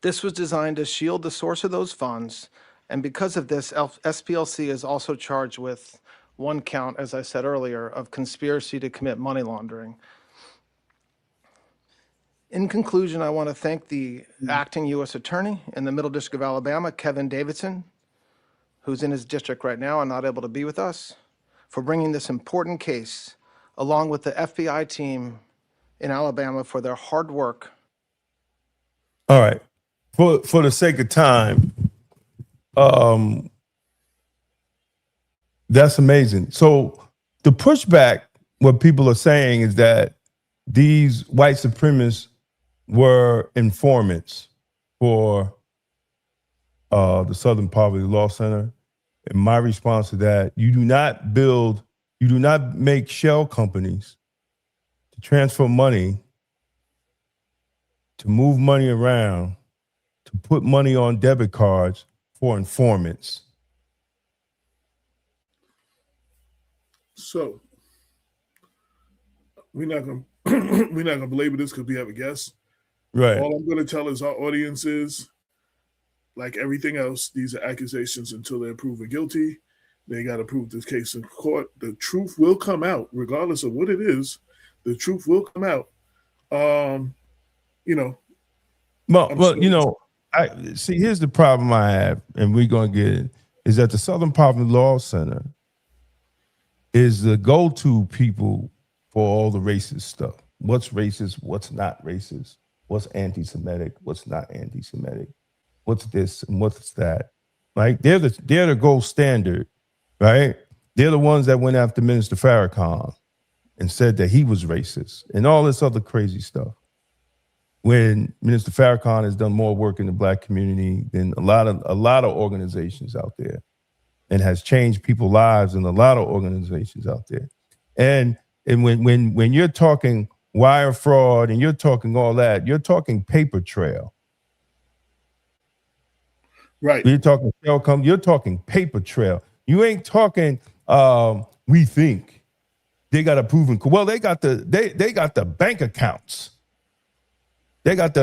J: This was designed to shield the source of those funds, and because of this, SPLC is also charged with 1 count, as I said earlier, of conspiracy to commit money laundering. In conclusion, I want to thank the acting U.S. Attorney in the Middle District of Alabama, Kevin Davidson, who's in his district right now and not able to be with us, for bringing this important case, along with the FBI team in Alabama for their hard work.
B: All right. For the sake of time, that's amazing. So the pushback, what people are saying is that these white supremacists were informants for the Southern Poverty Law Center. And my response to that, you do not make shell companies to transfer money, to move money around, to put money on debit cards for informants.
C: So we're not gonna we're not gonna belabor this because we have a guest.
B: Right.
C: All I'm gonna tell is our audience is, like everything else, these are accusations until they're proven guilty. They got to prove this case in court. The truth will come out, regardless of what it is. The truth will come out. You know.
B: Well, you know, I see. Here's the problem I have, and we're gonna get it. Is that the Southern Poverty Law Center is the go-to people for all the racist stuff. What's racist? What's not racist? What's anti-Semitic? What's not anti-Semitic? What's this and what's that? Like they're the gold standard, right? They're the ones that went after Minister Farrakhan and said that he was racist and all this other crazy stuff. When Minister Farrakhan has done more work in the Black community than a lot of organizations out there, and has changed people's lives in a lot of organizations out there. And when you're talking wire fraud and you're talking all that, you're talking paper trail.
C: Right.
B: You're talking you're talking paper trail. You ain't talking we think. They got a proven, well, they got the bank accounts. They got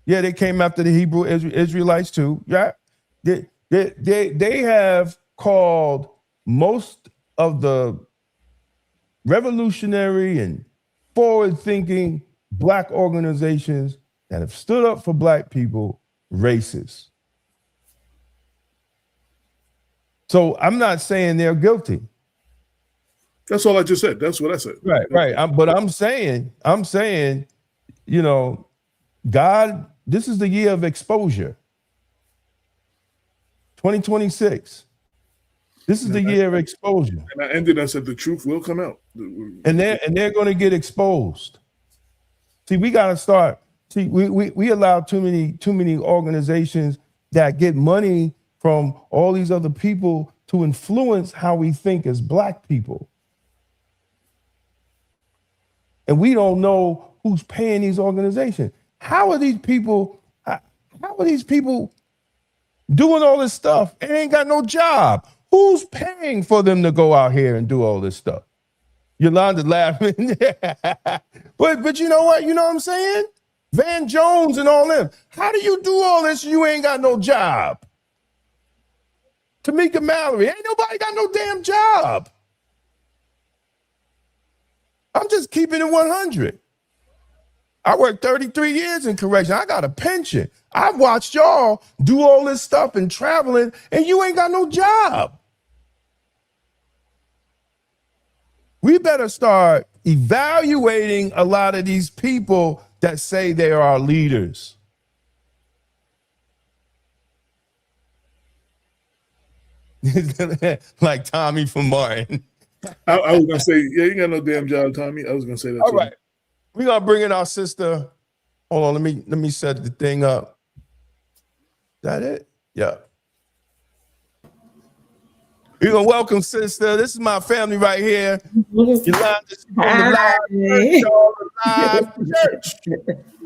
B: they came after the Hebrew Israelites too. Yeah. They have called most of the revolutionary and forward-thinking Black organizations that have stood up for Black people racist. So I'm not saying they're guilty.
C: That's all I just said. That's what I said.
B: Right. But I'm saying, you know, God, this is the year of exposure. 2026. This is the year of exposure.
C: And I ended, I said, the truth will come out.
B: And they're going to get exposed. See, we got to start. See, we allow too many organizations that get money from all these other people to influence how we think as Black people. And we don't know who's paying these organizations. How are these people doing all this stuff and ain't got no job? Who's paying for them to go out here and do all this stuff? Yolanda laughing. But you know what? You know what I'm saying? Van Jones and all them. How do you do all this and you ain't got no job? Tamika Mallory, ain't nobody got no damn job. I'm just keeping it 100. I worked 33 years in correction. I got a pension. I've watched y'all do all this stuff and traveling, and you ain't got no job. We better start evaluating a lot of these people that say they are our leaders. Like Tommy from Martin.
C: I was gonna say, yeah, you ain't got no damn job, Tommy. I was gonna say that.
B: All right, we're gonna bring in our sister. Hold on, let me set the thing up. That it? Yeah. We're gonna welcome sister. This is my family right here. Yolanda, live church.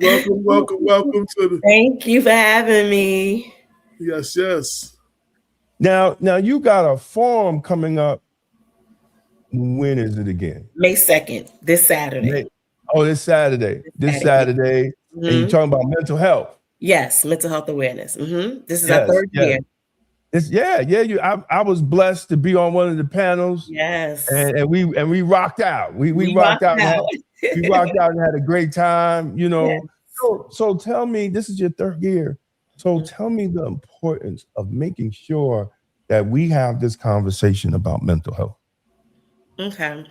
C: Welcome to the.
K: Thank you for having me.
C: Yes.
B: Now you got a forum coming up. When is it again?
K: May 2nd, this Saturday.
B: This Saturday. This Saturday. Mm-hmm. And you're talking about mental health.
K: Yes, mental health awareness. Mm-hmm. This is our third year. I was blessed to be on one of the panels. Yes.
B: And we rocked out. We rocked out. We rocked out and had a great time, you know. Yes. So tell me, this is your third year. So tell me the importance of making sure that we have this conversation about mental health.
K: Okay.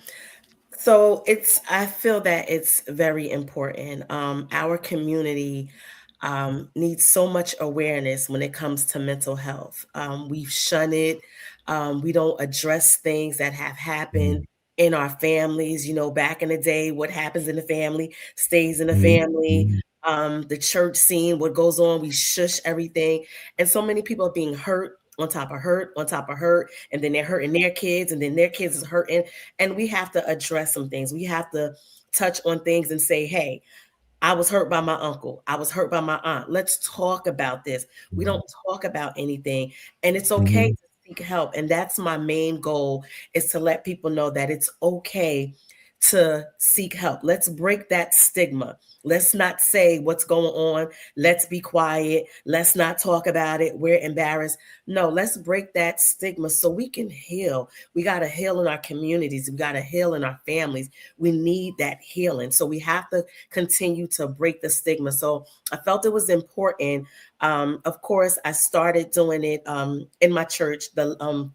K: So I feel that it's very important. Our community needs so much awareness when it comes to mental health. We've shunned it. We don't address things that have happened in our families. You know, back in the day, what happens in the family stays in the family. the church scene, what goes on, we shush everything. And so many people are being hurt on top of hurt, on top of hurt, and then they're hurting their kids, and then their kids is hurting. And we have to address some things. We have to touch on things and say, hey, I was hurt by my uncle. I was hurt by my aunt. Let's talk about this. We don't talk about anything, and it's okay to seek help. And that's my main goal, is to let people know that it's okay to seek help. Let's break that stigma. Let's not say what's going on. Let's be quiet. Let's not talk about it. We're embarrassed. No, let's break that stigma so we can heal. We got to heal in our communities. We got to heal in our families. We need that healing. So we have to continue to break the stigma. So I felt it was important. Of course, I started doing it in my church, the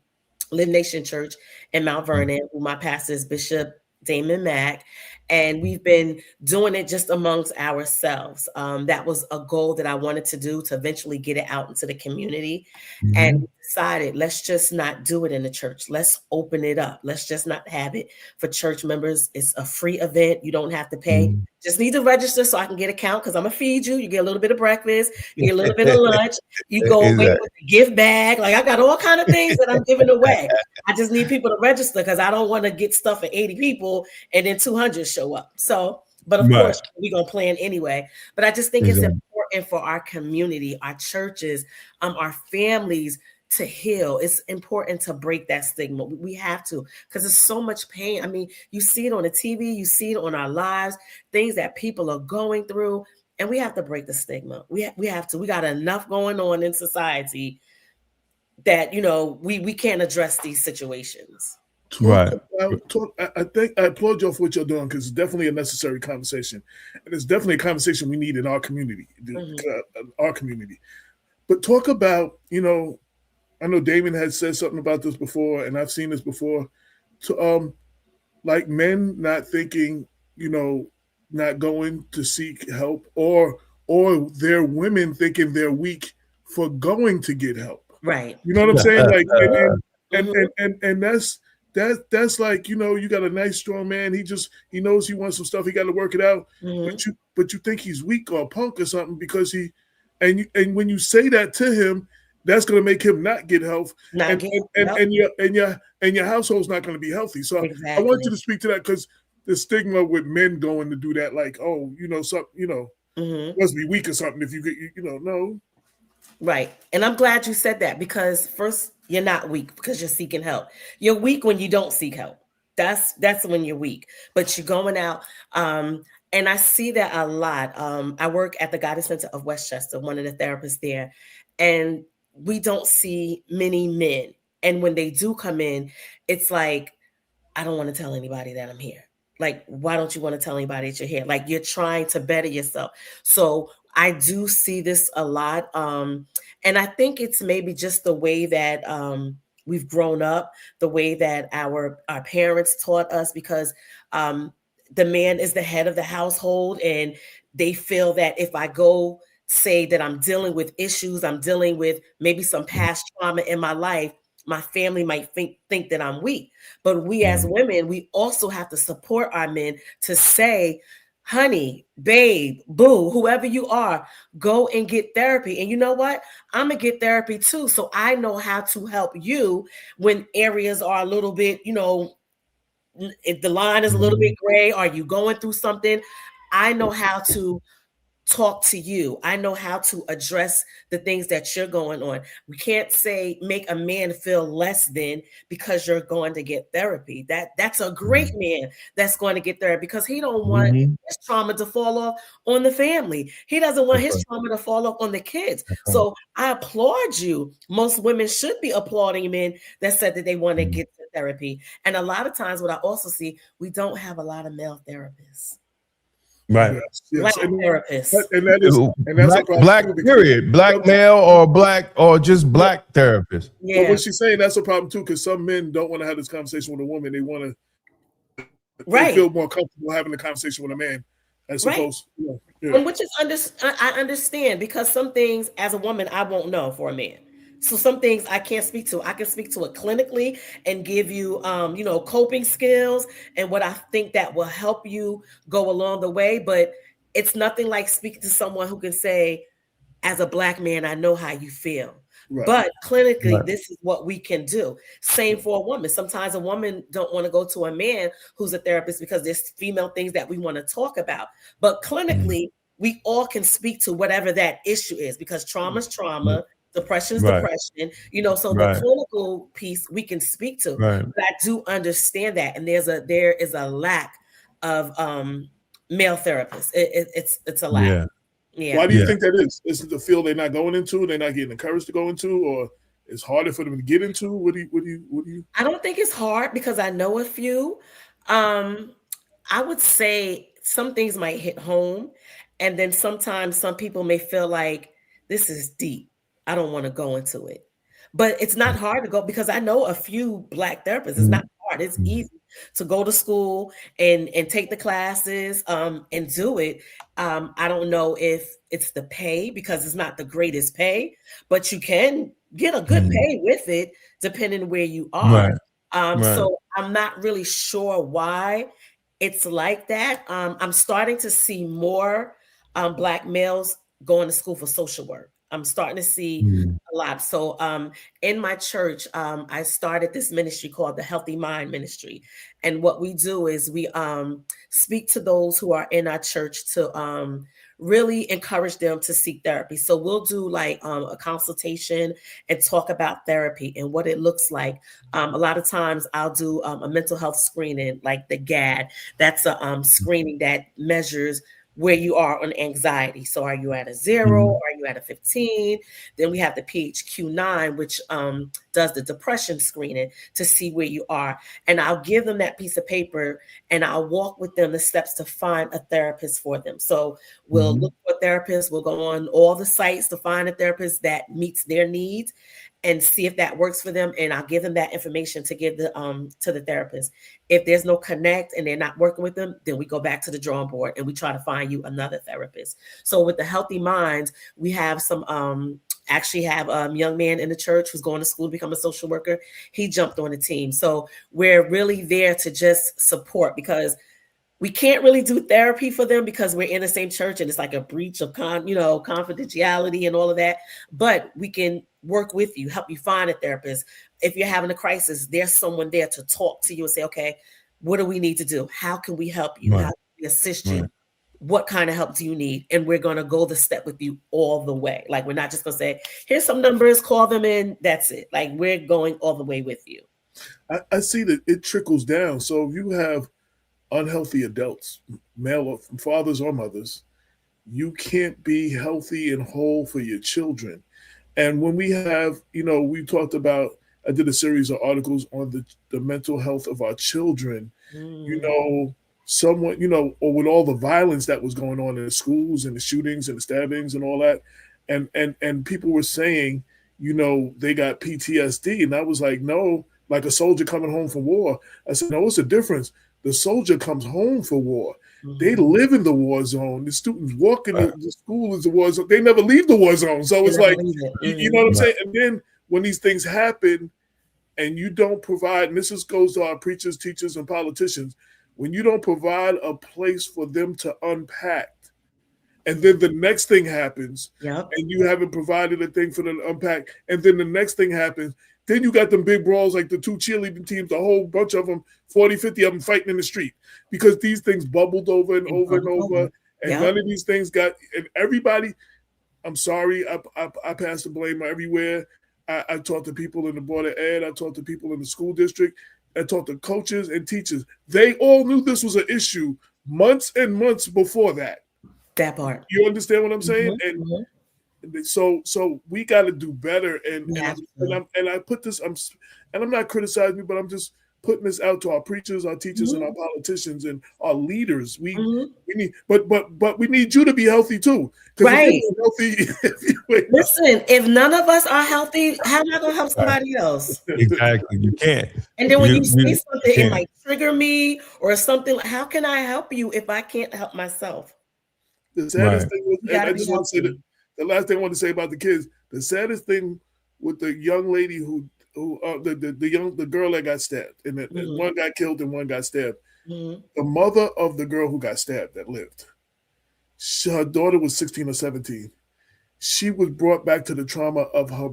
K: Live Nation Church in Mount Vernon, who my pastor is Bishop Damon Mack, and we've been doing it just amongst ourselves. That was a goal that I wanted to do, to eventually get it out into the community. And we decided, let's just not do it in the church. Let's open it up. Let's just not have it for church members. It's a free event. You don't have to pay. Just need to register so I can get a count, because I'm gonna feed you. You get a little bit of breakfast, you get a little bit of lunch, you go away with a gift bag. Like, I got all kind of things that I'm giving away. I just need people to register, because I don't want to get stuff for 80 people and then 200 show up. So, but of course, we're gonna plan anyway. But I just think it's important for our community, our churches, our families to heal. It's important to break that stigma. We have to, because there's so much pain. I mean, you see it on the TV, you see it on our lives, things that people are going through, and we have to break the stigma. We have to. We got enough going on in society that, you know, we can't address these situations.
C: I think I applaud you for what you're doing, because it's definitely a necessary conversation, and it's definitely a conversation we need in our community, But talk about, you know, I know Damon had said something about this before, and I've seen this before. To like men not thinking, you know, not going to seek help, or their women thinking they're weak for going to get help.
K: Right.
C: You know what I'm saying? Like, and that's like, you know, you got a nice strong man. He knows he wants some stuff. He got to work it out. But you think he's weak or a punk or something, because and when you say that to him, that's going to make him not get help, and your household's not going to be healthy. So I want you to speak to that, because the stigma with men going to do that, like, oh, you know, something, you know, must be weak or something if you get, you know, no.
K: Right. And I'm glad you said that, because first, you're not weak because you're seeking help. You're weak when you don't seek help. That's when you're weak. But you're going out. And I see that a lot. I work at the Guidance Center of Westchester, one of the therapists there, and we don't see many men. And when they do come in, it's like, I don't want to tell anybody that I'm here. Like, why don't you want to tell anybody that you're here? Like, you're trying to better yourself. So I do see this a lot. And I think it's maybe just the way that we've grown up, the way that our parents taught us, because the man is the head of the household, and they feel that if I go say that I'm dealing with issues, I'm dealing with maybe some past trauma in my life, my family might think that I'm weak. But we as women, we also have to support our men to say, honey, babe, boo, whoever you are, go and get therapy. And you know what? I'm going to get therapy too. So I know how to help you when areas are a little bit, you know, if the line is a little bit gray, are you going through something? I know how to talk to you. I know how to address the things that you're going on. We can't say make a man feel less than because you're going to get therapy. That's a great man that's going to get therapy, because he don't want his trauma to fall off on the family. He doesn't want his trauma to fall off on the kids. So I applaud you. Most women should be applauding men that said that they want to get to therapy. And a lot of times what I also see, we don't have a lot of male therapists.
B: Right.
K: Black therapists.
C: And that's
B: black period. Black male or black or just black therapist.
C: Yeah. But what she's saying, that's a problem too, because some men don't want to have this conversation with a woman. They want to they feel more comfortable having the conversation with a man as opposed to,
K: And which is I understand, because some things as a woman I won't know for a man. So some things I can't speak to. I can speak to it clinically and give you, you know, coping skills and what I think that will help you go along the way. But it's nothing like speaking to someone who can say, as a Black man, I know how you feel.
C: Right.
K: But clinically, this is what we can do. Same for a woman. Sometimes a woman don't want to go to a man who's a therapist because there's female things that we want to talk about. But clinically, we all can speak to whatever that issue is, because trauma is trauma, depression is depression. You know, so the clinical piece we can speak to. But I do understand that, and there is a lack of male therapists. It's a lack. Yeah.
C: Why do you think that is? Is it the field they're not going into? They're not getting encouraged to go into, or it's harder for them to get into? What do you?
K: I don't think it's hard, because I know a few. I would say some things might hit home, and then sometimes some people may feel like this is deep. I don't want to go into it. But it's not hard to go, because I know a few Black therapists. It's not hard. It's easy to go to school and take the classes and do it. I don't know if it's the pay, because it's not the greatest pay, but you can get a good pay with it depending where you are. So I'm not really sure why it's like that. I'm starting to see more Black males going to school for social work. I'm starting to see a lot. So in my church, I started this ministry called the Healthy Mind Ministry. And what we do is we speak to those who are in our church to really encourage them to seek therapy. So we'll do like a consultation and talk about therapy and what it looks like. A lot of times I'll do a mental health screening, like the GAD. That's a screening that measures where you are on anxiety. So are you at a 0? Are you at a 15? Then we have the PHQ-9, which does the depression screening to see where you are. And I'll give them that piece of paper and I'll walk with them the steps to find a therapist for them. So we'll look for a therapist. We'll go on all the sites to find a therapist that meets their needs and see if that works for them. And I'll give them that information to give to the therapist. If there's no connect and they're not working with them, then we go back to the drawing board and we try to find you another therapist. So with the Healthy Minds, we have some actually have a young man in the church who's going to school to become a social worker. He jumped on the team. So we're really there to just support, because we can't really do therapy for them because we're in the same church and it's like a breach of confidentiality and all of that. But we can work with you, help you find a therapist. If you're having a crisis, there's someone there to talk to you and say, okay, what do we need to do? How can we help you? How can we assist you? What kind of help do you need? And we're going to go the step with you all the way. Like, we're not just going to say, here's some numbers, call them in. That's it. Like, we're going all the way with you.
C: I see that it trickles down. So if you have unhealthy adults, male or fathers or mothers, you can't be healthy and whole for your children. And when we have, we talked about, I did a series of articles on the mental health of our children, someone, or with all the violence that was going on in the schools and the shootings and the stabbings and all that. And people were saying, they got PTSD. And I was like, no, like a soldier coming home from war. I said, no, it's a difference. The soldier comes home for war. They live in the war zone. The students walk in the school is the war zone. They never leave the war zone. So it's like, you know what I'm saying? And then when these things happen and you don't provide, and this goes to our preachers, teachers, and politicians, when you don't provide a place for them to unpack, and then the next thing happens, and you haven't provided a thing for them to unpack, and then the next thing happens, then you got them big brawls like the two cheerleading teams, a whole bunch of them, 40, 50 of them fighting in the street, because these things bubbled over and over and over, and none of these things got, and everybody, I'm sorry, I pass the blame everywhere. I talk to people in the Board of Ed, I talk to people in the school district, I talk to coaches and teachers. They all knew this was an issue months and months before that.
K: That part.
C: You understand what I'm saying? And so we got to do better. And I put this, I'm not criticizing you, but I'm just putting this out to our preachers, our teachers, and our politicians and our leaders. We need, but we need you to be healthy too.
K: Right.
C: Listen,
K: if none of us are healthy, how am I going to help somebody else?
B: Exactly. You can't.
K: And then when you say something, it might trigger me or something. How can I help you if I can't help myself?
C: The saddest thing was, I just want to say that the last thing I want to say about the kids, the saddest thing with the young lady the girl that got stabbed, and one got killed and one got stabbed. The mother of the girl who got stabbed that lived, Her daughter was 16 or 17. She was brought back to the trauma of her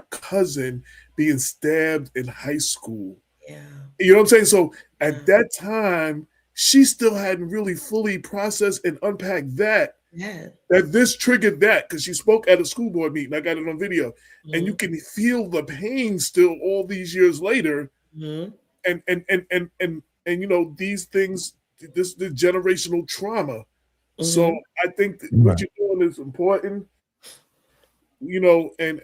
C: cousin being stabbed in high school.
K: Yeah.
C: You know what I'm saying? So at that time, she still hadn't really fully processed and unpacked that.
K: Yeah.
C: That this triggered that because she spoke at a school board meeting. I got it on video, and you can feel the pain still all these years later. And you know, these things, the generational trauma. So I think what you're doing is important. You know, and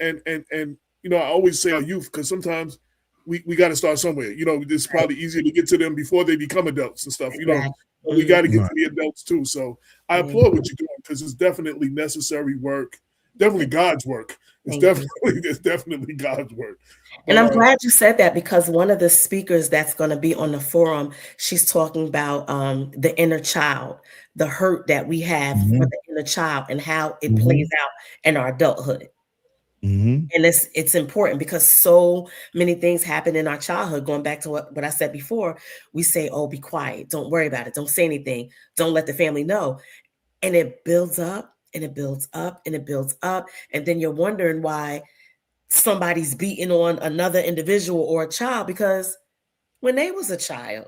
C: you know, I always say our youth because sometimes we got to start somewhere. You know, it's probably easier to get to them before they become adults and stuff. You know, but we got to get to the adults too. So I applaud what you're doing because it's definitely necessary work. Definitely God's work. It's definitely God's work.
K: And I'm glad you said that because one of the speakers that's going to be on the forum, she's talking about the inner child, the hurt that we have for the inner child and how it plays out in our adulthood. And it's important because so many things happen in our childhood. Going back to what I said before, we say, oh, be quiet. Don't worry about it. Don't say anything. Don't let the family know. And it builds up and it builds up and it builds up. And then you're wondering why somebody's beating on another individual or a child because when they was a child,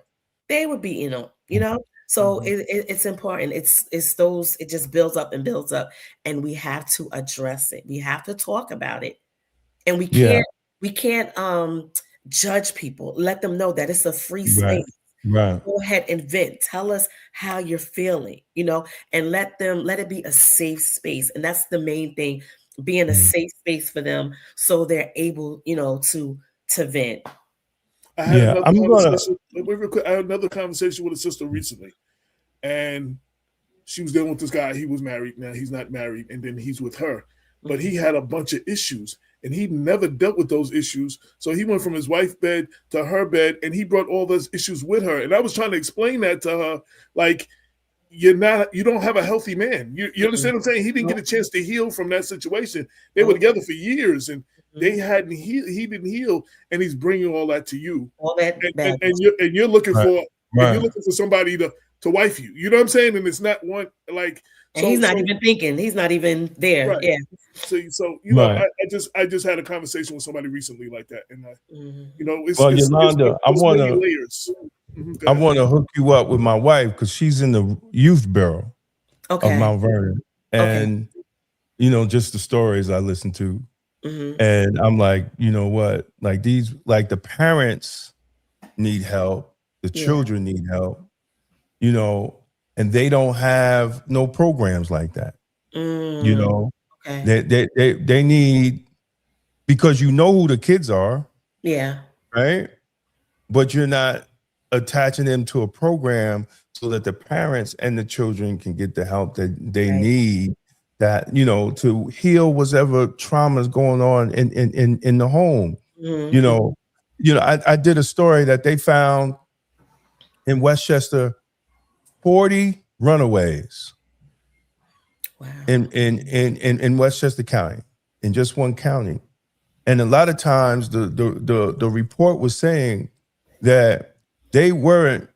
K: they were beating on, you know? So it's important. It's those, it just builds up and builds up and we have to address it. We have to talk about it and we can't judge people. Let them know that it's a free space.
B: Right.
K: Go ahead and vent. Tell us how you're feeling, you know, and let it be a safe space. And that's the main thing, being a safe space for them so they're able, you know, to vent.
C: I had another conversation with a sister recently, and she was dealing with this guy. He was married. Now he's not married, and then he's with her. But he had a bunch of issues, and he never dealt with those issues. So he went from his wife's bed to her bed, and he brought all those issues with her. And I was trying to explain that to her, like, you don't have a healthy man. You understand what I'm saying? He didn't get a chance to heal from that situation. They were together for years, and they hadn't healed. He didn't heal, and he's bringing all that to you.
K: All that,
C: and you're looking for you're looking for somebody to wife you. You know what I'm saying? And it's not one like.
K: And he's not even thinking. He's not even there.
C: Right.
K: Yeah.
C: So you know, I just had a conversation with somebody recently like that, and you know,
B: Yolanda, I want to
C: layers.
B: I want to hook you up with my wife because she's in the youth bureau of Mount Vernon, and you know, just the stories I listen to, and I'm like, you know what, like the parents need help, the children need help, you know, and they don't have no programs like that, you know. They need, because you know who the kids are, right, but you're not attaching them to a program so that the parents and the children can get the help that they need, that, you know, to heal whatever trauma is going on in the home. You know, I did a story that they found in Westchester 40 runaways in Westchester County, in just one county. And a lot of times the report was saying that they weren't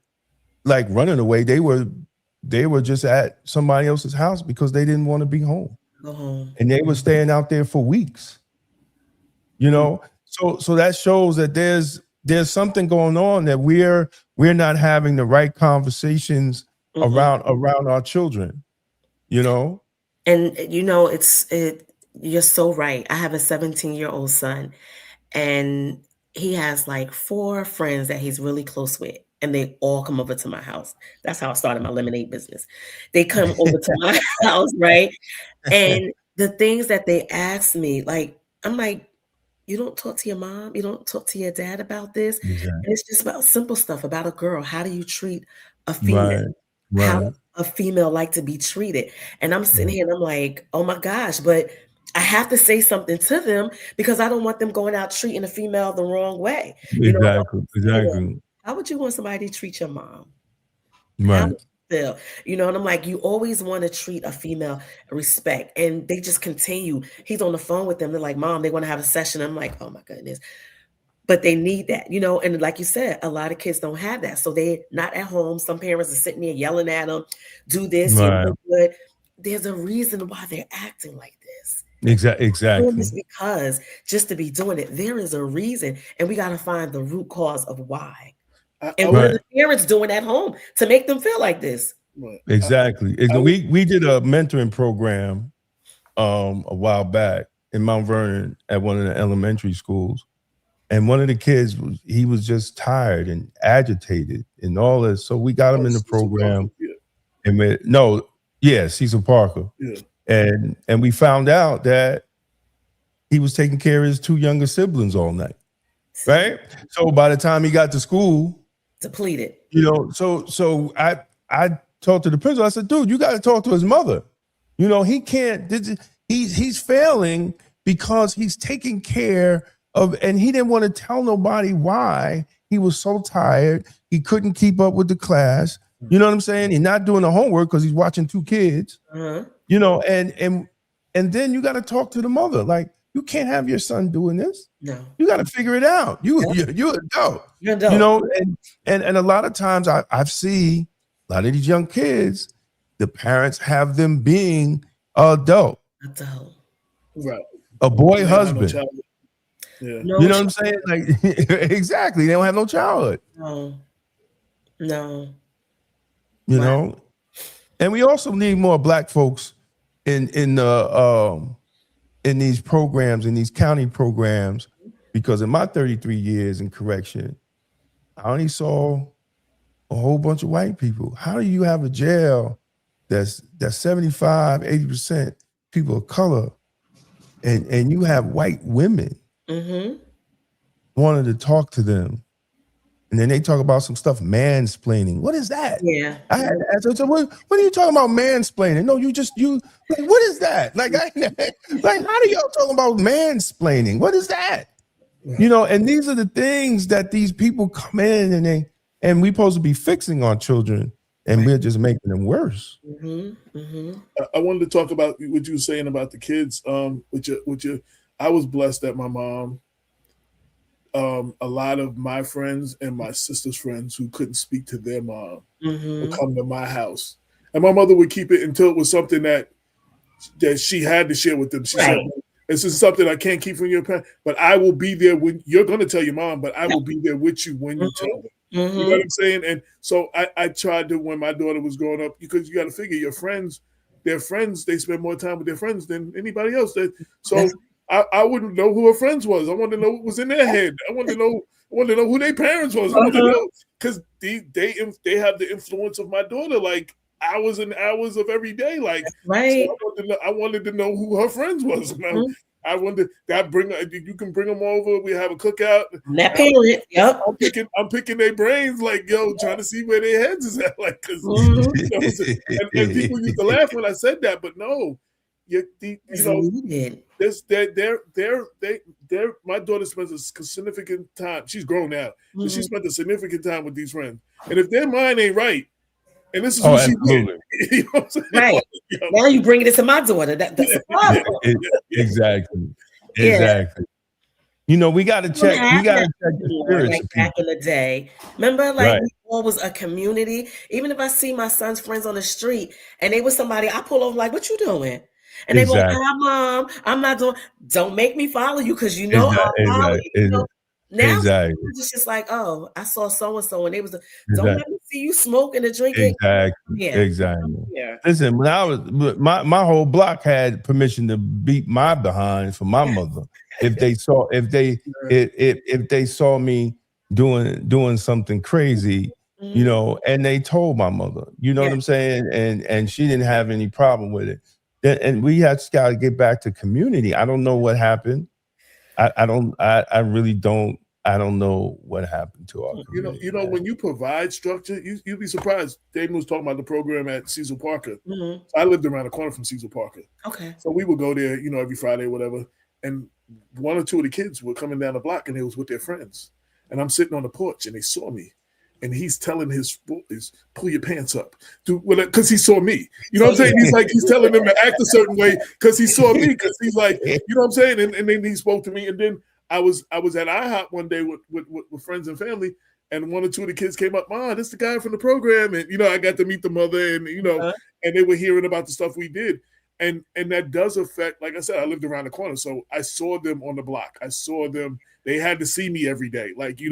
B: like running away. They were just at somebody else's house because they didn't want to be home. And they were staying out there for weeks. You know, so that shows that there's something going on, that we're not having the right conversations around our children, you know.
K: And you know, you're so right. I have a 17-year-old son, and he has like 4 friends that he's really close with, and they all come over to my house. That's how I started my lemonade business. They come over to my house, right? And the things that they ask me, like, I'm like, you don't talk to your mom, you don't talk to your dad about this. And it's just about simple stuff about a girl. How do you treat a female? How does a female like to be treated? And I'm sitting here and I'm like, oh my gosh, but I have to say something to them because I don't want them going out treating a female the wrong way. You know,
B: Exactly.
K: how would you want somebody to treat your mom?
B: Right.
K: How, you know, and I'm like, you always want to treat a female respect. And they just continue. He's on the phone with them. They're like, Mom, they want to have a session. I'm like, oh my goodness. But they need that, you know, and like you said, a lot of kids don't have that. So they're not at home. Some parents are sitting there yelling at them, do this, you look good. there's a reason why they're acting like this.
B: Exactly.
K: Doing this because just to be doing it, there is a reason, and we got to find the root cause of why. And what are the parents doing at home to make them feel like this?
B: Exactly. We did a mentoring program a while back in Mount Vernon at one of the elementary schools, and one of the kids was just tired and agitated and all this. So we got him in the program, and Cecil Parker.
C: Yeah.
B: And we found out that he was taking care of his 2 younger siblings all night, right? So by the time he got to school,
K: depleted.
B: So I talked to the principal. I said, dude, you got to talk to his mother. He can't. He's failing because he's taking care of, and he didn't want to tell nobody why he was so tired. He couldn't keep up with the class. You know what I'm saying? He's not doing the homework because he's watching 2 kids. And then you got to talk to the mother. Like, you can't have your son doing this.
K: No,
B: you got to figure it out. You're adult. You're adult. And a lot of times I see a lot of these young kids, the parents have them being adult.
C: Right.
B: A boy husband.
C: Yeah.
B: You know what I'm saying? Like, exactly. They don't have no childhood.
K: No.
B: And we also need more Black folks in these programs, in these county programs, because in my 33 years in correction, I only saw a whole bunch of white people. How do you have a jail that's 75, 80% people of color, and you have white women wanting to talk to them? And then they talk about some stuff, mansplaining. What is that?
K: Yeah.
B: I had to ask her, what are you talking about mansplaining? No, like, what is that? Like, how do y'all talking about mansplaining? What is that? And these are the things that these people come in and we supposed to be fixing our children, and we're just making them worse.
C: I wanted to talk about what you were saying about the kids. I was blessed that my mom, a lot of my friends and my sister's friends who couldn't speak to their mom would come to my house, and my mother would keep it until it was something that she had to share with them. She said, "This is something I can't keep from your parents, but I will be there when you're going to tell your mom, but I will be there with you when you tell them." You know what I'm saying? And so I tried to, when my daughter was growing up, because you got to figure their friends, they spend more time with their friends than anybody else. I wouldn't know who her friends was. I wanted to know what was in their head. I wanted to know who their parents was. I wanted to know, because they have the influence of my daughter, like hours and hours of every day. Like,
K: right.
C: So I wanted to know who her friends was. I wanted that you can bring them over. We have a cookout.
K: That parent, yep.
C: I'm picking their brains, like, trying to see where their heads is at, like, because and people used to laugh when I said that, but no, my daughter spends a significant time. She's grown now, but she spent a significant time with these friends, and if their mind ain't right, and this is who she did, you know what I'm saying?
K: Right. Now you bring it to my daughter. That's a problem.
B: Exactly. We got to check. We got to check the spirits.
K: Like back in the day, remember, like, we all was a community. Even if I see my son's friends on the street and they was somebody, I pull over like, "What you doing?" And they go, "Hi, Mom, I'm not doing." Don't make me follow you, because I'll follow you. Now it's just like, "Oh, I saw so and so, and they was don't let me see you smoking and drinking."
B: Exactly. Yeah. Listen, when I was my whole block had permission to beat my behind for my mother if they saw me doing something crazy, and they told my mother, what I'm saying, and she didn't have any problem with it. And we just got to get back to community. I don't know what happened. I really don't. I don't know what happened to our community.
C: When you provide structure, you'd be surprised. David was talking about the program at Cecil Parker. So I lived around the corner from Cecil Parker.
K: Okay.
C: So we would go there, every Friday, whatever. And 1 or 2 of the kids were coming down the block, and they was with their friends. And I'm sitting on the porch, and they saw me. And he's telling his boys, "Pull your pants up," because he saw me. You know what I'm saying? He's telling them to act a certain way because he saw me. Because he's like, you know what I'm saying? And then he spoke to me. And then I was at IHOP one day with friends and family, and one or two of the kids came up, "Mom, this is the guy from the program," and I got to meet the mother, and and they were hearing about the stuff we did, and that does affect. Like I said, I lived around the corner, so I saw them on the block. I saw them. They had to see me every day, like in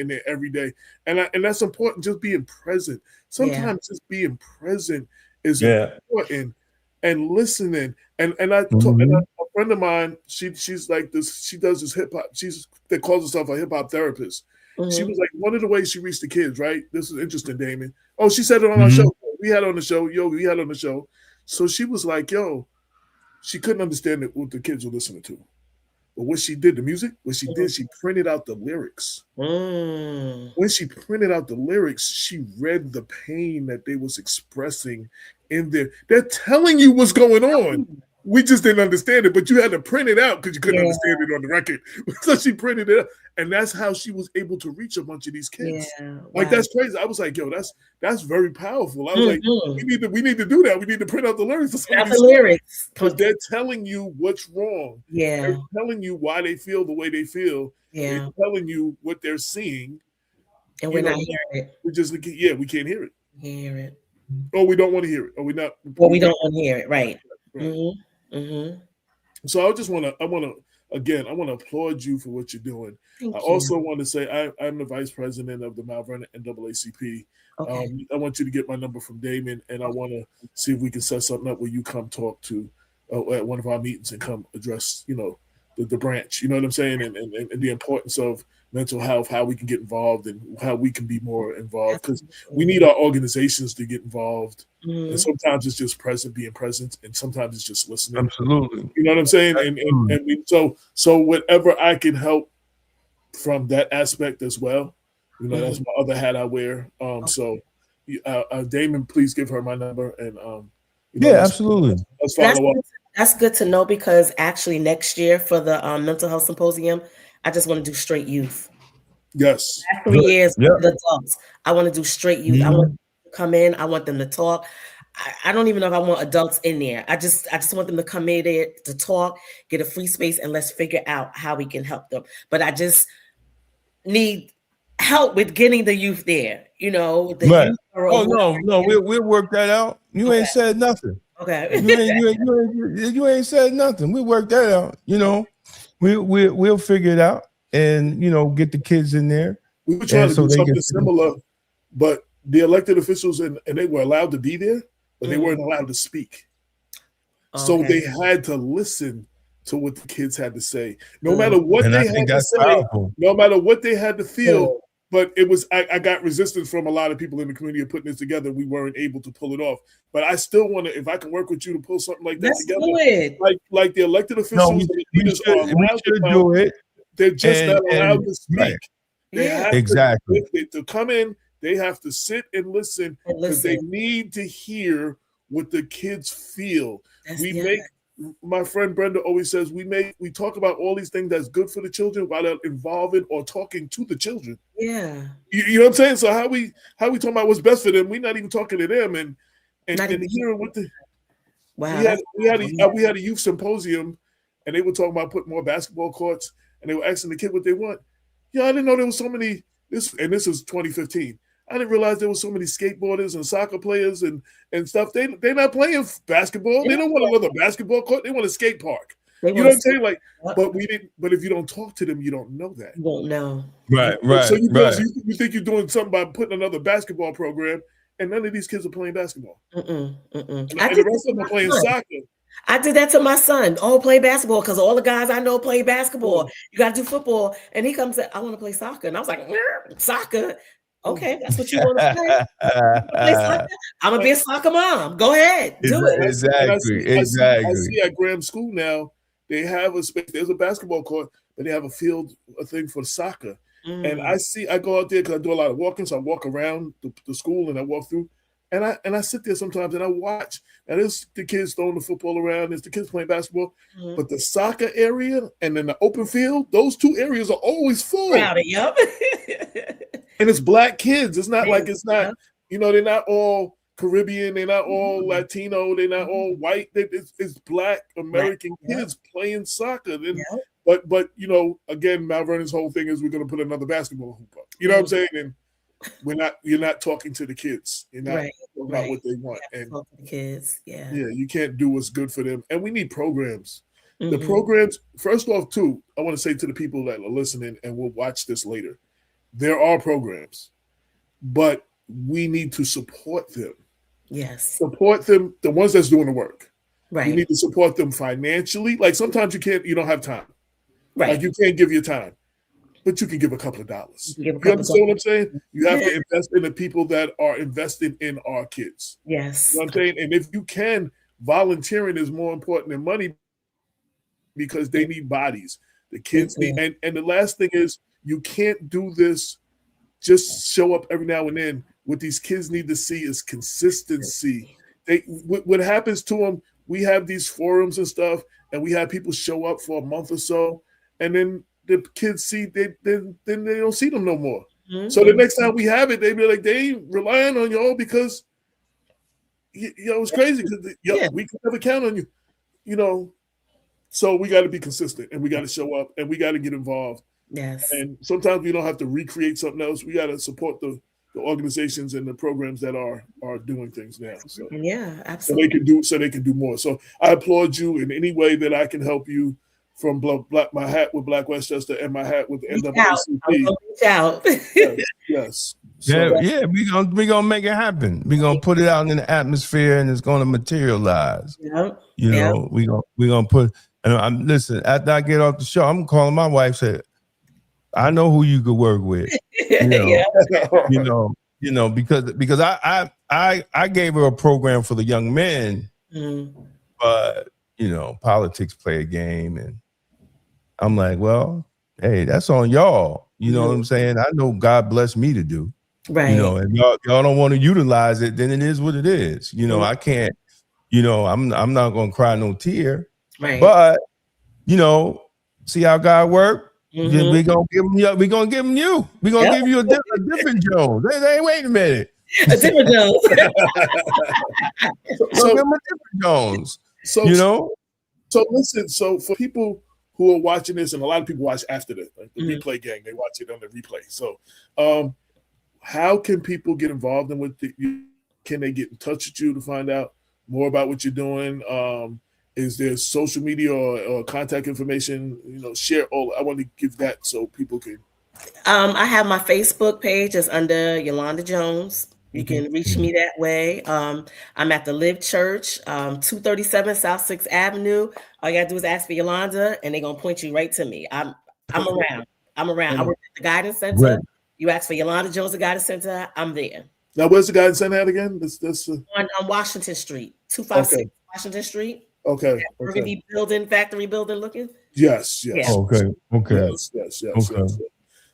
C: their every day, and that's important. Just being present. Sometimes just being present is important, and listening. And I talk, and a friend of mine, she's like this. She does this hip hop. They calls herself a hip hop therapist. She was like, one of the ways she reached the kids, right? This is interesting, Damon. Oh, she said it on our show. We had on the show. So she was like, yo, she couldn't understand what the kids were listening to. But what she did, the music, she printed out the lyrics. When she printed out the lyrics, she read the pain that they was expressing in there. They're telling you what's going on. We just didn't understand it, but you had to print it out because you couldn't understand it on the record. So she printed it out, and that's how she was able to reach a bunch of these kids. Like that's crazy. I was like, yo, that's very powerful. I was like, we need to do that. We need to print out the lyrics. Because they're telling you what's wrong. They're telling you why they feel the way they feel. They're telling you what they're seeing.
K: And we're not hearing it.
C: We just we can't hear it. Or we don't want to hear it. Or we don't
K: want to hear it. Right.
C: So I want to applaud you for what you're doing.
K: Thank you.
C: Also want to say I'm the vice president of the Mount Vernon NAACP.
K: Okay.
C: I want you to get my number from Damon, and I want to see if we can set something up where you come talk to at one of our meetings and come address the branch. You know what I'm saying, and the importance of mental health, how we can get involved, and how we can be more involved, because we need our organizations to get involved. And sometimes it's just being present, and sometimes it's just listening.
B: Absolutely.
C: You know what I'm saying? So whatever I can help from that aspect as well, that's my other hat I wear. So Damon, please give her my number, and
B: absolutely.
C: Let's follow up.
K: That's good to know, because actually next year for the mental health symposium, I just want to do straight youth.
C: Yes.
K: 3 years with adults. I want to do straight youth. I want them to come in. I want them to talk. I don't even know if I want adults in there. I just want them to come in there to talk, get a free space, and let's figure out how we can help them. But I just need help with getting the youth there. Youth are
B: no, we'll work that out. You ain't said nothing.
K: Okay.
B: You ain't said nothing. We work that out. We'll figure it out, and get the kids in there.
C: We were trying to do something similar, but the elected officials and they were allowed to be there, but they weren't allowed to speak. So they had to listen to what the kids had to say, no matter what they had to say, no matter what they had to feel. But it was I got resistance from a lot of people in the community of putting this together. We weren't able to pull it off. But I still want to, if I can work with you to pull something like that together, like the elected officials,
B: we should do it.
C: They're just not allowed to speak.
B: Right.
C: They have to come in. They have to sit and listen, because they need to hear what the kids feel. My friend Brenda always says we talk about all these things that's good for the children while they're involving or talking to the children.
K: Yeah.
C: You know what I'm saying? So how we talking about what's best for them? We're not even talking to them and hearing what the we had a youth symposium, and they were talking about putting more basketball courts, and they were asking the kid what they want. Yeah, I didn't know there was so many. This was 2015. I didn't realize there was so many skateboarders and soccer players and stuff. They're not playing basketball. They don't want another basketball court. They want a skate park. You know what I'm saying? But we didn't. But if you don't talk to them, you don't know that.
K: You won't know.
B: Right.
C: So you think you're doing something by putting another basketball program, and none of these kids are playing basketball. And the rest of them are playing soccer.
K: I did that to my son. Oh, play basketball, because all the guys I know play basketball. You got to do football. And he comes and I want to play soccer. And I was like, soccer. Okay, that's what you want to play. I'm gonna be a soccer mom. Go ahead, do it.
B: Exactly.
C: I see at Graham School now, they have a space. There's a basketball court, but they have a thing for soccer. And I go out there because I do a lot of walking, so I walk around the school and I walk through, and I sit there sometimes and I watch. And there's the kids throwing the football around, there's the kids playing basketball, but the soccer area and then the open field, those two areas are always full.
K: Crowded, yep.
C: And it's black kids. It's not like it's not, they're not all Caribbean, they're not all Latino, they're not all white. It's black American kids playing soccer. But again, Mount Vernon's whole thing is we're going to put another basketball hoop up. You know what I'm saying? you're not talking to the kids. You're not talking about what they want. And
K: talk to the kids. Yeah.
C: you can't do what's good for them. And we need programs.
K: Mm-hmm.
C: The programs, first off, too, I want to say to the people that are listening and will watch this later, there are programs, but we need to support them.
K: Yes.
C: Support them, the ones that's doing the work.
K: Right.
C: You need to support them financially. Like sometimes you don't have time.
K: Right.
C: Like you can't give your time, but you can give a couple of dollars. You understand what I'm saying? You have to invest in the people that are invested in our kids.
K: Yes.
C: You know what I'm saying? And if you can, volunteering is more important than money because they need bodies. The kids need, and the last thing is you can't do this just show up every now and then. What these kids need to see is consistency. What happens to them, we have these forums and stuff, and we have people show up for a month or so, and then the kids see then they don't see them no more. Mm-hmm. So the next time we have it, they be like, they ain't relying on y'all because it's crazy because we can never count on you. So we got to be consistent and we got to show up and we got to get involved.
K: Yes.
C: And sometimes we don't have to recreate something else. We got to support the organizations and the programs that are doing things now. So
K: yeah, absolutely.
C: So they can do more. So I applaud you in any way that I can help you, from my hat with Black Westchester and my hat with the NAACP.
K: Reach out.
C: Yes.
B: So, we gonna make it happen. We gonna put it out in the atmosphere, and it's gonna materialize.
K: Yep.
B: We gonna put. And listen. After I get off the show, I'm calling my wife. Say, I know who you could work with. Because I gave her a program for the young men, but politics play a game, and I'm like, well, hey, that's on y'all. You know what I'm saying? I know God blessed me to do.
K: Right.
B: And y'all don't want to utilize it, then it is what it is. I can't, I'm not gonna cry no tear.
K: Right.
B: But see how God work. Mm-hmm. We're gonna give them you. We're gonna give them you. We're gonna give you a different Jones. Hey, wait a minute.
K: A different Jones.
B: so give them a different Jones.
C: So listen. So for people who are watching this, and a lot of people watch after the replay gang, they watch it on the replay. So, how can people get involved in what can they get in touch with you to find out more about what you're doing? Is there social media or contact information? Share all. I want to give that so people can.
K: I have my Facebook page. It's under Yoland Jones. You can reach me that way. I'm at the Live Church, 237 South 6th Avenue. All you gotta do is ask for Yolanda, and they're gonna point you right to me. I'm around. I work at the Guidance Center. Right. You ask for Yoland Jones, the Guidance Center. I'm there.
C: Now, where's the Guidance Center at again?
K: On Washington Street, 256 Washington Street.
C: Okay.
K: Burgundy factory building looking.
C: Yes.
B: Okay.
C: Yes.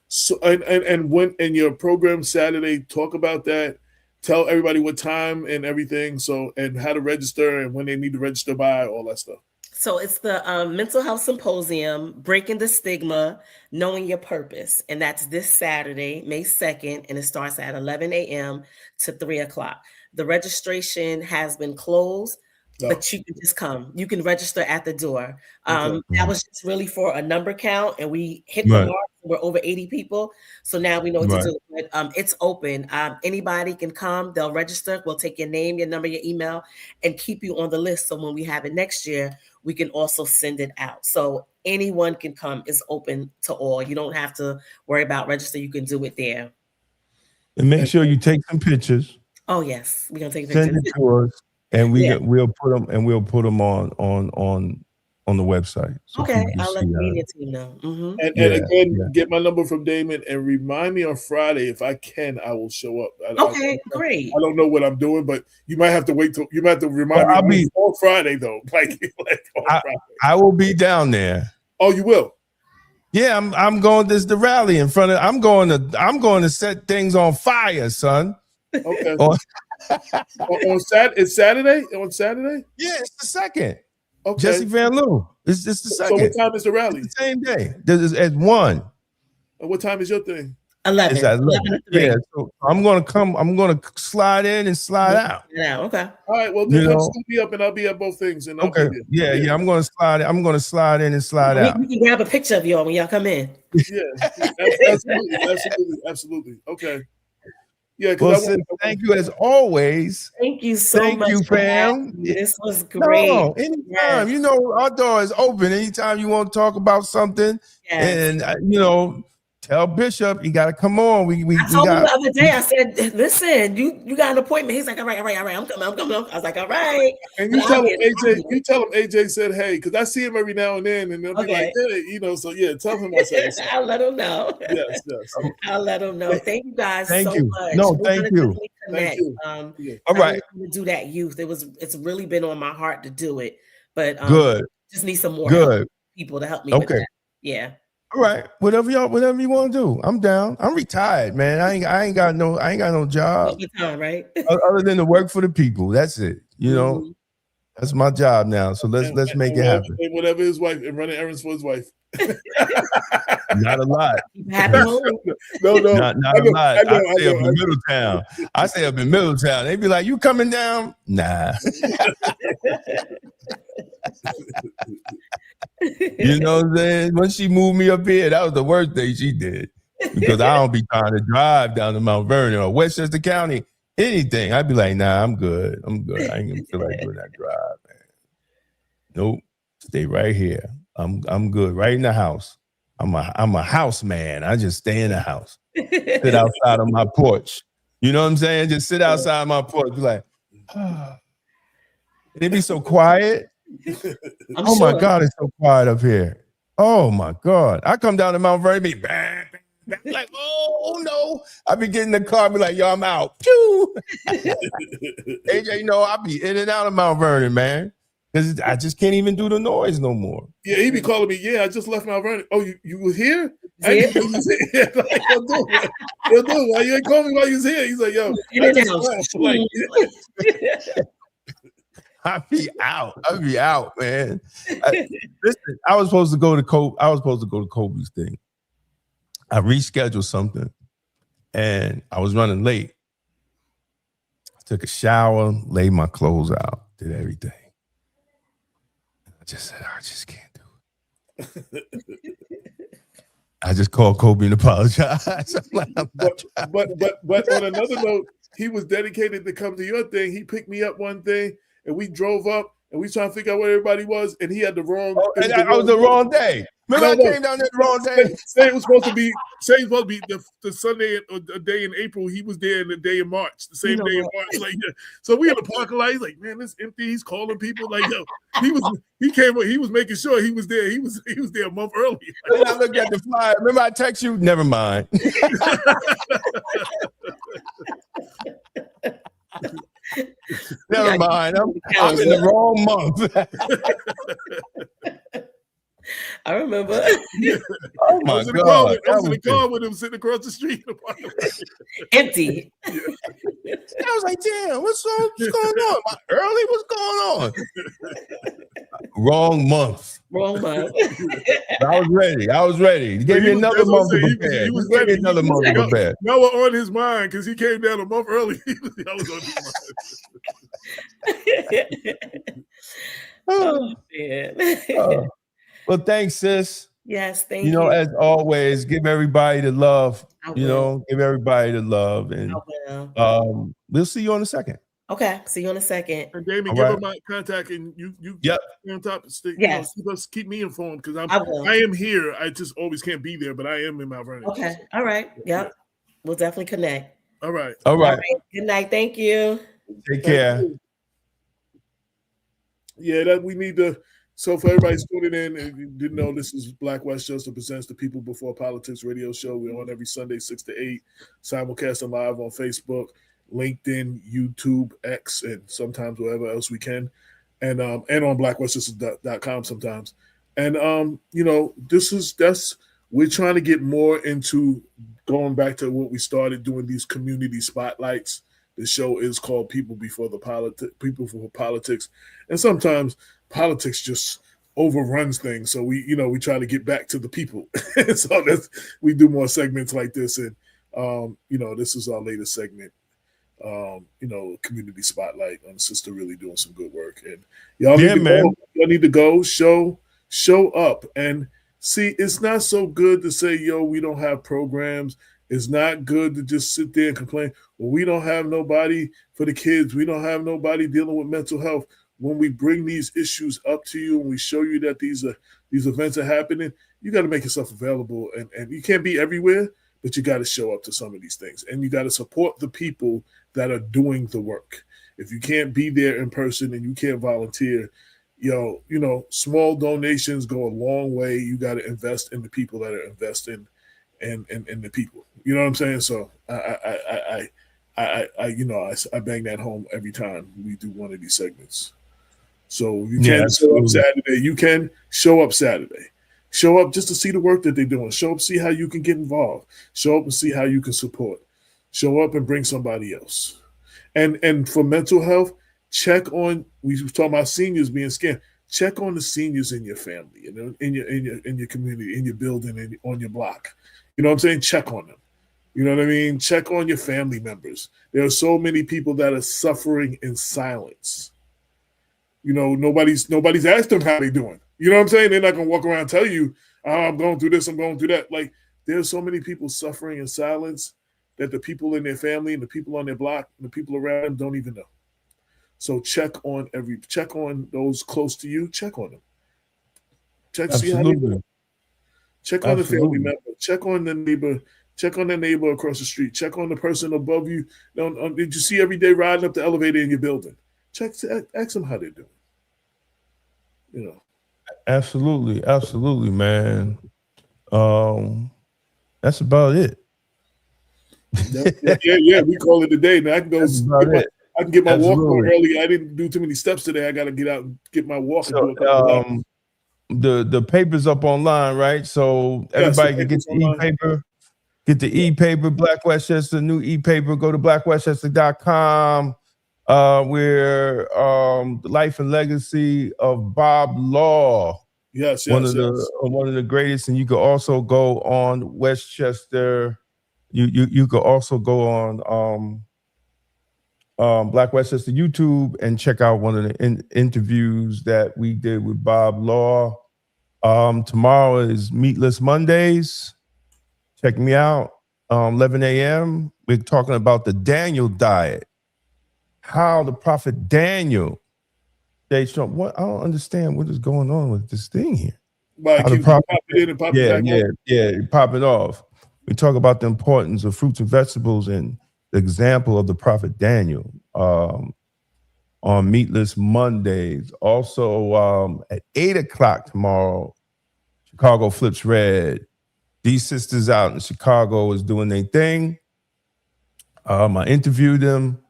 C: So and when in your program Saturday, talk about that. Tell everybody what time and everything. So and how to register and when they need to register by, all that stuff.
K: So it's the Mental Health Symposium, Breaking the Stigma, Knowing Your Purpose. And that's this Saturday, May 2nd, and it starts at 11 a.m. to 3 o'clock. The registration has been closed, but you can just come. You can register at the door. That was just really for a number count, and we hit the mark. We're over 80 people. So now we know what to do. But it's open. Anybody can come. They'll register. We'll take your name, your number, your email, and keep you on the list. So when we have it next year, we can also send it out. So anyone can come. It's open to all. You don't have to worry about register. You can do it there.
B: And make sure you take some pictures.
K: Oh, yes. We're going to take pictures.
B: Send it to us. And we'll put them on the website. So
K: okay, I'll let the media team know.
C: And again, get my number from Damon and remind me on Friday if I can. I will show up.
K: Great.
C: I don't know what I'm doing, but you might have to wait till you might have to remind me on Friday though. Friday.
B: I will be down there.
C: Oh, you will.
B: Yeah, I'm going. There's the rally in front of. I'm going to set things on fire, son.
C: Okay. It's Saturday? On Saturday?
B: Yeah, it's the second.
C: Okay.
B: Jesse Van Loo. It's the second.
C: So what time is the rally?
B: It's the same day. This is at 1.
C: And what time is your thing?
K: 11.
B: It's at 11. Yeah. So I'm gonna come. I'm gonna slide in and slide out.
K: Yeah. Okay.
C: All right. Well, then I'll be up and I'll be at both things. And
B: okay. Yeah. I'm gonna slide. I'm gonna slide in and slide out.
K: We can grab a picture of y'all when y'all come in.
C: Yeah. Absolutely. Okay. Yeah,
B: Well,
C: because
B: sis, thank you as always.
K: Thank you so
B: Thank
K: much
B: you,
K: for
B: fam.
K: having me. This was great.
B: No, anytime.
K: Yes.
B: You know, our door is open. Anytime you want to talk about something,
K: Yes.
B: and you know, tell Bishop you got to come on. We
K: I told him
B: got.
K: the other day, I said, listen, you got an appointment. He's like, all right, I'm coming. I was like, all right.
C: And you tell him AJ said hey, because I see him every now and then, and they'll be like, hey, you know, so yeah, tell him I said what's up.
K: I'll let him know.
C: Yes.
K: I'll let him know. Thank you guys
B: Thank
K: so
B: you.
K: much.
B: No,
K: We're
B: thank
K: gonna
B: you.
K: definitely connect.
C: Thank you.
B: All right.
K: I really to do that youth. It's really been on my heart to do it, but
B: Good.
K: just need some more
B: Good.
K: people to help me with that. Yeah.
B: All right. Whatever you want to do. I'm down. I'm retired, man. I ain't got no job.
K: All the time, right?
B: Other than to work for the people. That's it. You know, that's my job now. So let's make it happen.
C: Whatever his wife and running errands for his wife.
B: Not a lot.
K: Happy home.
C: No.
B: Not a lot. I stay up in Middletown. I stay up in Middletown. They be like, you coming down? Nah. You know what I'm saying? When she moved me up here, that was the worst thing she did. Because I don't be trying to drive down to Mount Vernon or Westchester County, anything. I'd be like, nah, I'm good. I ain't gonna feel like doing that drive, man. Nope. Stay right here. I'm good. Right in the house. I'm a house man. I just stay in the house. Sit outside on my porch. You know what I'm saying? Just sit outside my porch. Be like, It'd be so quiet. My God, it's so quiet up here. Oh my God. I come down to Mount Vernon, be bang, bang, bang, like, oh no. I be getting in the car, be like, yo, I'm out. Pew. AJ, you know, I be in and out of Mount Vernon, man. Because I just can't even do the noise no more.
C: Yeah, he be calling me. Yeah, I just left Mount Vernon. Oh, you were here? I didn't know you was here. Like, yo, dude, why you ain't calling me while you was here? He's like, yo, I just left. Like,
B: I be out, man. Listen, I was supposed to go to Kobe's thing. I rescheduled something, and I was running late. I took a shower, laid my clothes out, did everything. I just said, I just can't do it. I just called Kobe and apologized.
C: but on another note, he was dedicated to come to your thing. He picked me up one day, and we drove up, and we trying to figure out where everybody was, and he had the wrong.
B: I was the wrong day. Remember, I came down there the wrong day.
C: Say it was supposed to be. The Sunday or a day in April. He was there in the day in March, the same day in March. Like, yeah. So we in the parking lot. He's like, man, it's empty. He's calling people. Like, yo, he came. He was making sure he was there. He was there a month early.
B: Then I looked at the flyer. Remember, I text you. Never mind. Never mind. I'm in the wrong month.
K: I remember.
B: Oh my God!
C: I was in the car with him sitting across the street.
K: Empty.
B: I was like, damn, what's going on? Am I early? What's going on? Wrong month. I was ready. He gave me another month to prepare. He was ready. Another month to prepare.
C: Now we're on his mind because he came down a month early. I was on his mind.
K: Oh man.
B: Well, thanks, sis.
K: Yes, thank you.
B: You know, as always, give everybody the love. Give everybody the love, and we'll see you on the second.
K: Okay, see you on the second.
C: And Damon, give him my contact, and you on top of stick.
K: Yes,
C: keep me informed because I am here. I just always can't be there, but I am in Mount Vernon.
K: Okay, all right. Yep, we'll definitely connect.
C: All right.
K: Good night. Thank you.
B: Take care.
C: Yeah, that we need to. So for everybody tuning in, and you didn't know, this is Black Westchester Presents the People Before Politics radio show. We're on every Sunday, 6 to 8, simulcasting live on Facebook, LinkedIn, YouTube, X, and sometimes wherever else we can, and on blackwestchester.com sometimes. And we're trying to get more into going back to what we started doing, these community spotlights. The show is called People Before Politics, and sometimes politics just overruns things. So we try to get back to the people. So we do more segments like this, and this is our latest segment. Community spotlight on Sister really doing some good work, and y'all need to go show up and see. It's not so good to say, yo, we don't have programs It's not good to just sit there and complain, well, we don't have nobody for the kids. We don't have nobody dealing with mental health. When we bring these issues up to you and we show you that these events are happening, you got to make yourself available. And you can't be everywhere, but you got to show up to some of these things. And you got to support the people that are doing the work. If you can't be there in person and you can't volunteer, small donations go a long way. You got to invest in the people that are investing in the people. You know what I'm saying? So I bang that home every time we do one of these segments. So you can show up Saturday. You can show up Saturday. Show up just to see the work that they're doing. Show up, see how you can get involved. Show up and see how you can support. Show up and bring somebody else. And for mental health, check on. We were talking about seniors being scammed. Check on the seniors in your family, in your community, in your building, and on your block. You know what I'm saying? Check on them. You know what I mean? Check on your family members. There are so many people that are suffering in silence. Nobody's asked them how they're doing. You know what I'm saying? They're not gonna walk around and tell you, oh, I'm going through this, I'm going through that. Like, there's so many people suffering in silence that the people in their family and the people on their block and the people around them don't even know. So check on those close to you. Check on them. See how they doing. Check on the family member. Check on the neighbor. Check on the neighbor across the street. Check on the person above you. Did you see every day riding up the elevator in your building? Ask them how they're doing.
B: Absolutely, man. That's about it.
C: Yeah, we call it a day. Now I can go. I can get my walk on early. I didn't do too many steps today. I got to get out and get my walk.
B: The paper's up online, right? So everybody can get the e-paper. Get the e-paper, Black Westchester, new e-paper. Go to blackwestchester.com. We're the life and legacy of Bob Law.
C: Yes.
B: One of the greatest. And you could also go on Westchester. You could also go on Black Westchester YouTube and check out one of the interviews that we did with Bob Law. Tomorrow is Meatless Mondays. Check me out. 11 a.m. We're talking about the Daniel diet. How the prophet Daniel stayed strong. What? I don't understand what is going on with this thing here.
C: Popping
B: off. We talk about the importance of fruits and vegetables and the example of the prophet Daniel on Meatless Mondays. Also, at 8 o'clock tomorrow, Chicago Flips Red. These sisters out in Chicago is doing their thing. I interviewed them.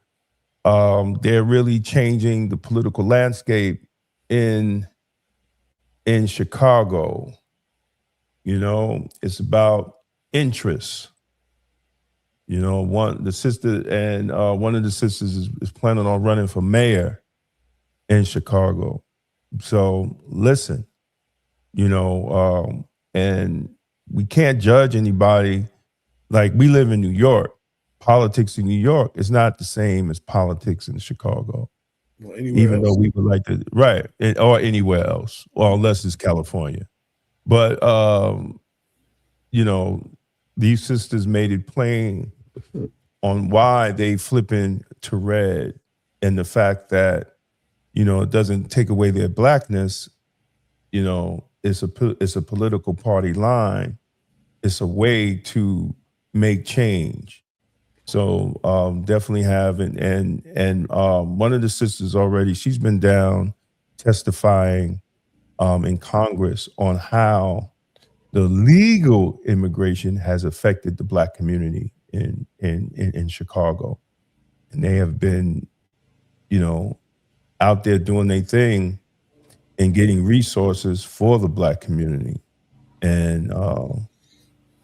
B: They're really changing the political landscape in Chicago. It's about interests. One of the sisters is planning on running for mayor in Chicago. So listen, and we can't judge anybody. Like, we live in New York. Politics in New York is not the same as politics in Chicago.
C: Well,
B: even though we would like to, right, or anywhere else, or unless it's California. But, these sisters made it plain on why they flipping to red, and the fact that, it doesn't take away their blackness. It's a political party line. It's a way to make change. So definitely have, and one of the sisters already, she's been down testifying in Congress on how the legal immigration has affected the Black community in Chicago. And they have been, out there doing their thing and getting resources for the Black community. And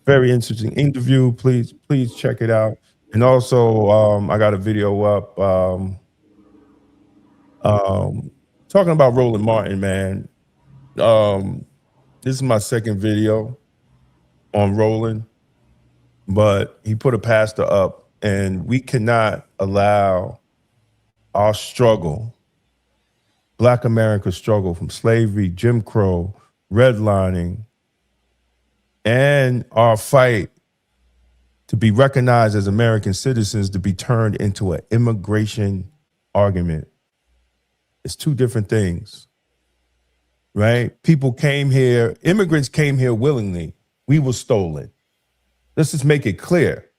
B: very interesting interview. Please check it out. And also, I got a video up talking about Roland Martin, man. This is my second video on Roland, but he put a pastor up, and we cannot allow our struggle, Black America's struggle from slavery, Jim Crow, redlining, and our fight to be recognized as American citizens to be turned into an immigration argument. It's two different things, right? People came here, immigrants came here willingly. We were stolen. Let's just make it clear.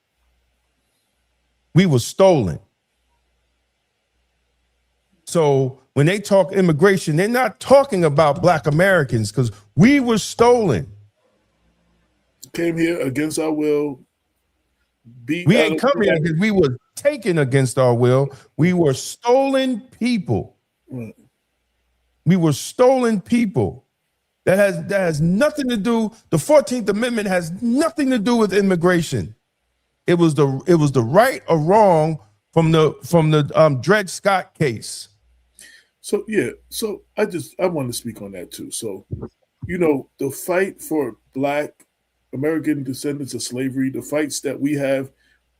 B: We were stolen. So when they talk immigration, they're not talking about Black Americans because we were stolen.
C: Came here against our will.
B: We ain't come here because we were taken against our will. We were stolen people.
C: Right.
B: We were stolen people. That has nothing to do. The 14th Amendment has nothing to do with immigration. It was the right or wrong from the Dred Scott case.
C: So yeah, so I want to speak on that too. So, the fight for Black American descendants of slavery, the fights that we have,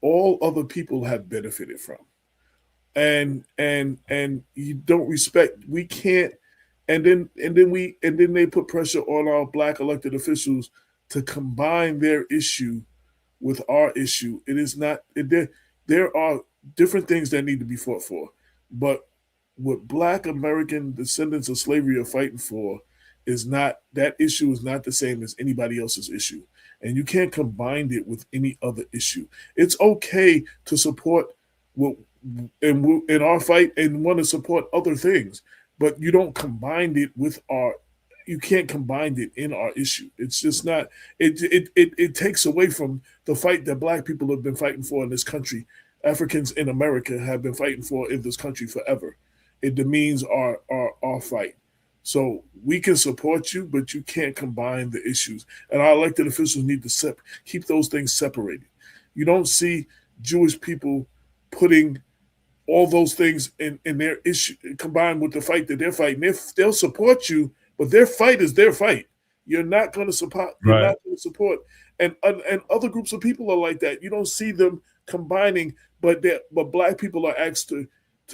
C: all other people have benefited from. And you don't respect, we can't, and then they put pressure on our Black elected officials to combine their issue with our issue. It is not, there are different things that need to be fought for, but what Black American descendants of slavery are fighting for is not, that issue is not the same as anybody else's issue. And you can't combine it with any other issue. It's okay to support what in our fight and want to support other things, but you don't combine it with you can't combine it in our issue. It's just not, it takes away from the fight that Black people have been fighting for in this country. Africans in America have been fighting for in this country forever. It demeans our fight. So we can support you, but you can't combine the issues. And our elected officials need to keep those things separated. You don't see Jewish people putting all those things in their issue combined with the fight that they're fighting. They'll support you, but their fight is their fight. You're not going to support. You're not going to support. And other groups of people are like that. You don't see them combining, but Black people are asked to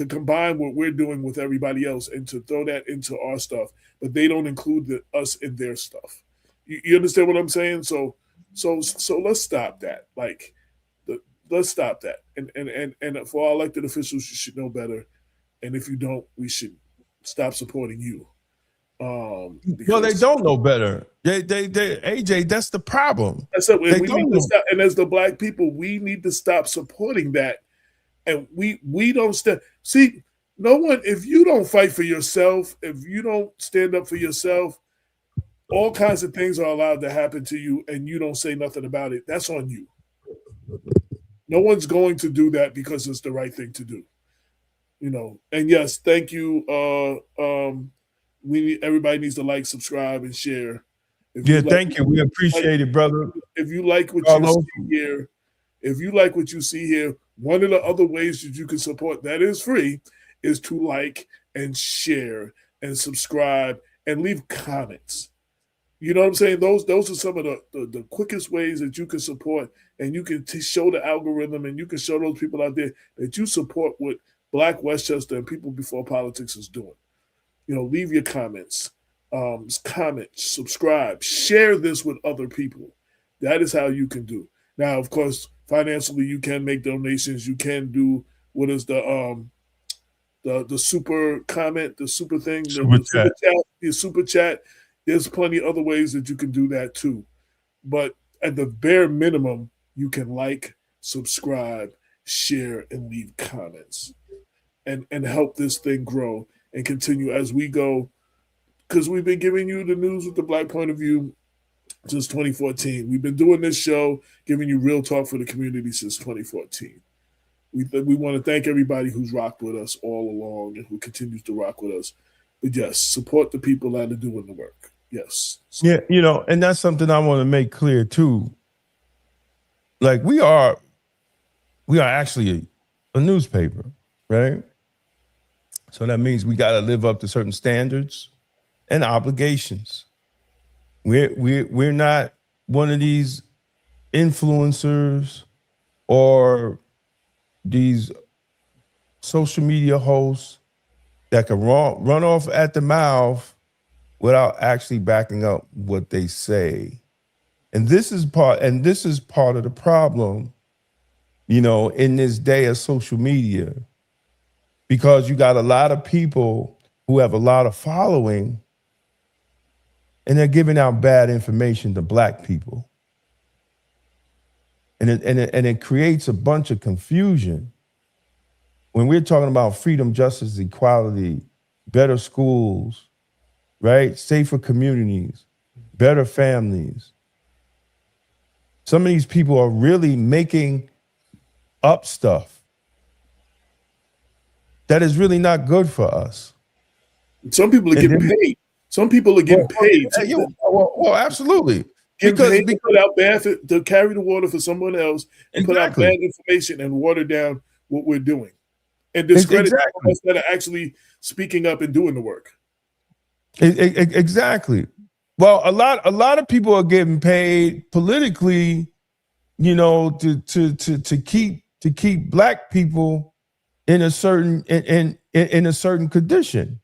C: combine what we're doing with everybody else and to throw that into our stuff, but they don't include us in their stuff. You understand what I'm saying? So let's stop that. Let's stop that. And for our elected officials, you should know better. And if you don't, we should stop supporting you.
B: Well, they don't know better. They AJ, that's the problem.
C: That's it. We need to stop. And as the Black people, we need to stop supporting that. And we don't stand. See, no one, if you don't fight for yourself, if you don't stand up for yourself, all kinds of things are allowed to happen to you and you don't say nothing about it. That's on you. No one's going to do that because it's the right thing to do. And yes, thank you. Everybody needs to like, subscribe, and share.
B: Thank you. We appreciate it, brother.
C: If you like what you see here, one of the other ways that you can support that is free is to like and share and subscribe and leave comments. You know what I'm saying? Those are some of the quickest ways that you can support, and you can show the algorithm and you can show those people out there that you support what Black Westchester and People Before Politics is doing. Leave your comments, subscribe, share this with other people. That is how you can do. Now, of course, financially, you can make donations. You can do what is the super comment, the super thing, the super chat. There's plenty of other ways that you can do that too. But at the bare minimum, you can like, subscribe, share, and leave comments and help this thing grow and continue as we go. Because we've been giving you the news with the Black point of view since 2014. We've been doing this show, giving you real talk for the community since 2014. We want to thank everybody who's rocked with us all along and who continues to rock with us. But yes, support the people that are doing the work. Yes.
B: Yeah, and that's something I want to make clear too. Like we are actually a newspaper, right? So that means we got to live up to certain standards and obligations. We're not one of these influencers or these social media hosts that can run off at the mouth without actually backing up what they say. And this is part of the problem in this day of social media, because you got a lot of people who have a lot of following and they're giving out bad information to Black people. And it creates a bunch of confusion. When we're talking about freedom, justice, equality, better schools, right? Safer communities, better families. Some of these people are really making up stuff that is really not good for us.
C: Some people are getting paid. Some people are getting paid.
B: Well, absolutely.
C: Because put out to carry the water for someone else and put out bad information and water down what we're doing. And discredit us that are actually speaking up and doing the work.
B: Exactly. Well, a lot of people are getting paid politically, to keep Black people in a certain in a certain condition.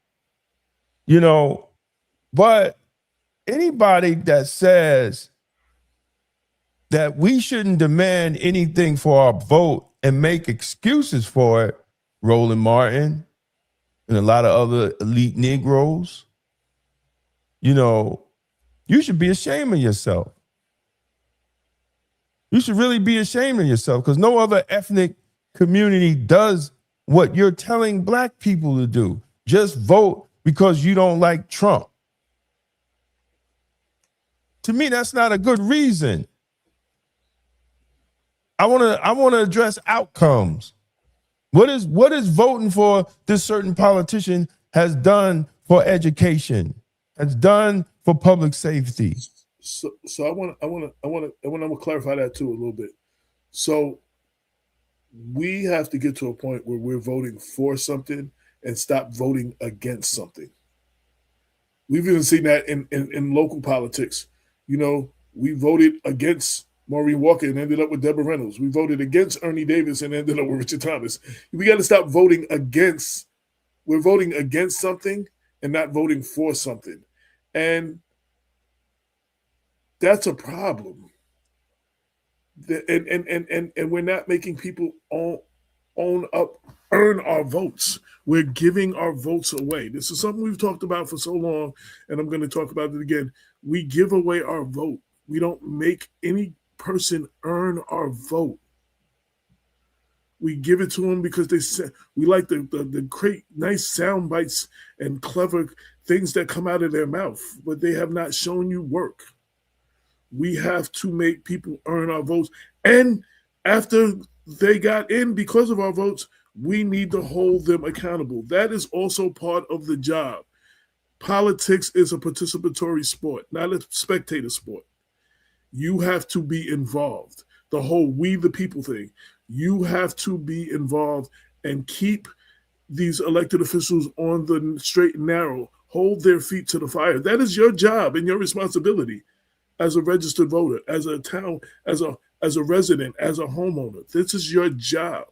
B: But anybody that says that we shouldn't demand anything for our vote and make excuses for it, Roland Martin and a lot of other elite Negroes, you should be ashamed of yourself. You should really be ashamed of yourself, because no other ethnic community does what you're telling Black people to do. Just vote because you don't like Trump. To me, that's not a good reason. I want to address outcomes. What is voting for this certain politician has done for education, has done for public safety?
C: So I want to clarify that too a little bit. So we have to get to a point where we're voting for something and stop voting against something. We've even seen that in local politics. We voted against Maureen Walker and ended up with Deborah Reynolds. We voted against Ernie Davis and ended up with Richard Thomas. We got to stop voting against. We're voting against something and not voting for something. And that's a problem. And we're not making people earn our votes. We're giving our votes away. This is something we've talked about for so long, and I'm going to talk about it again. We give away our vote. We don't make any person earn our vote. We give it to them because we like the great, nice sound bites and clever things that come out of their mouth, but they have not shown you work. We have to make people earn our votes. And after they got in because of our votes, we need to hold them accountable. That is also part of the job. Politics is a participatory sport, not a spectator sport. You have to be involved. The whole we the people thing. You have to be involved and keep these elected officials on the straight and narrow. Hold their feet to the fire. That is your job and your responsibility as a registered voter, as a town, as a resident, as a homeowner. This is your job.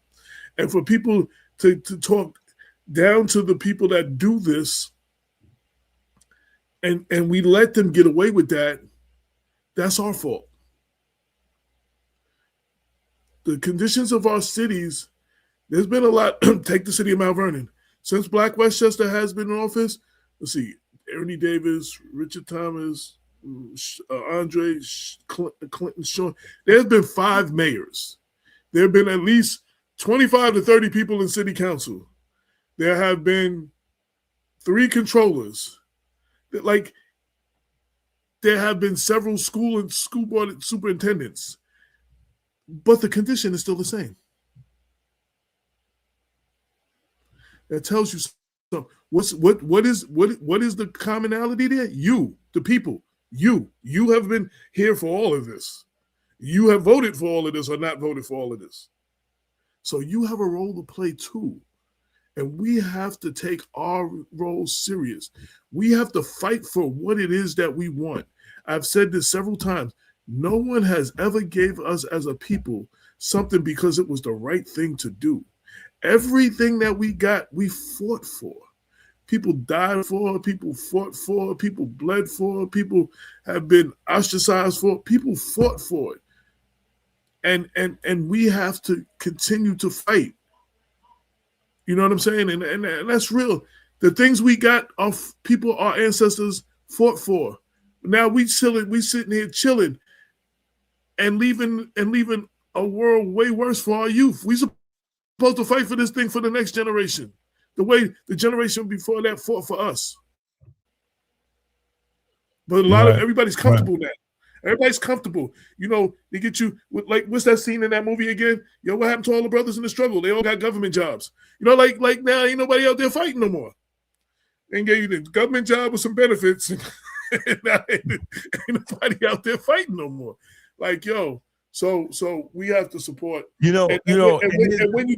C: And for people to talk down to the people that do this, and we let them get away with that, that's our fault. The conditions of our cities, there's been a lot. Take the city of Mount Vernon. Since Black Westchester has been in office, let's see, Ernie Davis, Richard Thomas, Andre, Clinton, Sean. There's been 5 mayors. There have been at least 25 to 30 people in city council. There have been 3 controllers. There have been several school and school board superintendents, but the condition is still the same. That tells you something. What is the commonality there? You, the people. You have been here for all of this. You have voted for all of this or not voted for all of this. So you have a role to play too. And we have to take our role serious. We have to fight for what it is that we want. I've said this several times. No one has ever gave us as a people something because it was the right thing to do. Everything that we got, we fought for. People died for, people fought for, people bled for, people have been ostracized for, people fought for it. and we have to continue to fight. You know what I'm saying? And that's real. The things we got of people our ancestors fought for. Now we sitting here chilling and leaving a world way worse for our youth. We supposed to fight for this thing for the next generation. The way the generation before that fought for us. But everybody's comfortable now. Everybody's comfortable. You know, they get you with, like, what's that scene in that movie again? Yo, what happened to all the brothers in the struggle? They all got government jobs. You know, like now ain't nobody out there fighting no more. They gave you the government job with some benefits, and now ain't nobody out there fighting no more. Like, yo, so we have to support. And when you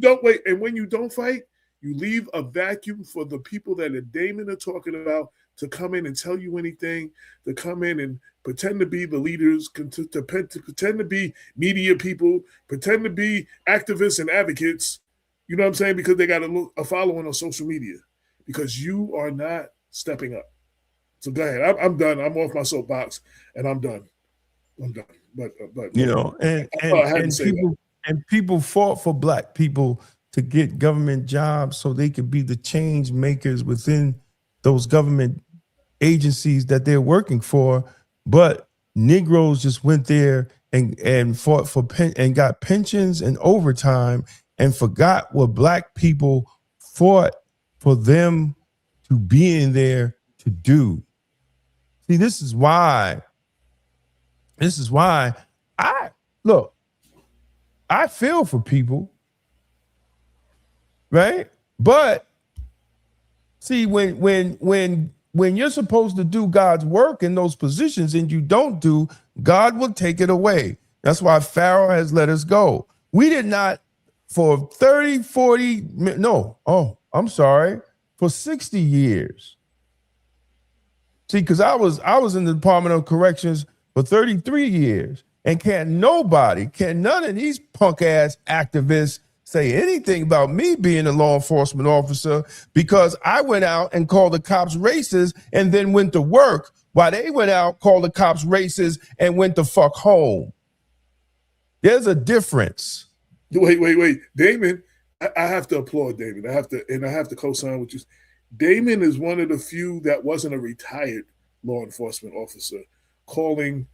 C: don't fight, you leave a vacuum for the people that Damon are talking about to come in and tell you anything, to come in and pretend to be the leaders, to pretend to be media people, pretend to be activists and advocates, you know what I'm saying? Because they got a following on social media. Because you are not stepping up. So go ahead. I'm done. I'm off my soapbox, and I'm done. But
B: you know, and people fought for Black people to get government jobs so they could be the change makers within those government agencies that they're working for. But Negroes just went there and fought for and got pensions and overtime and forgot what Black people fought for them to be in there to do. See, this is why I feel for people, right? But see, when you're supposed to do God's work in those positions and you don't do, God will take it away. That's why Pharaoh has let us go. We did not for 30, 40, no, oh, I'm sorry, for 60 years. See, because I was in the Department of Corrections for 33 years, and none of these punk ass activists say anything about me being a law enforcement officer, because I went out and called the cops racist and then went to work while they went out, called the cops racist and went the fuck home. There's a difference.
C: Wait. Damon, I have to applaud Damon. I have to co-sign with you. Damon is one of the few that wasn't a retired law enforcement officer calling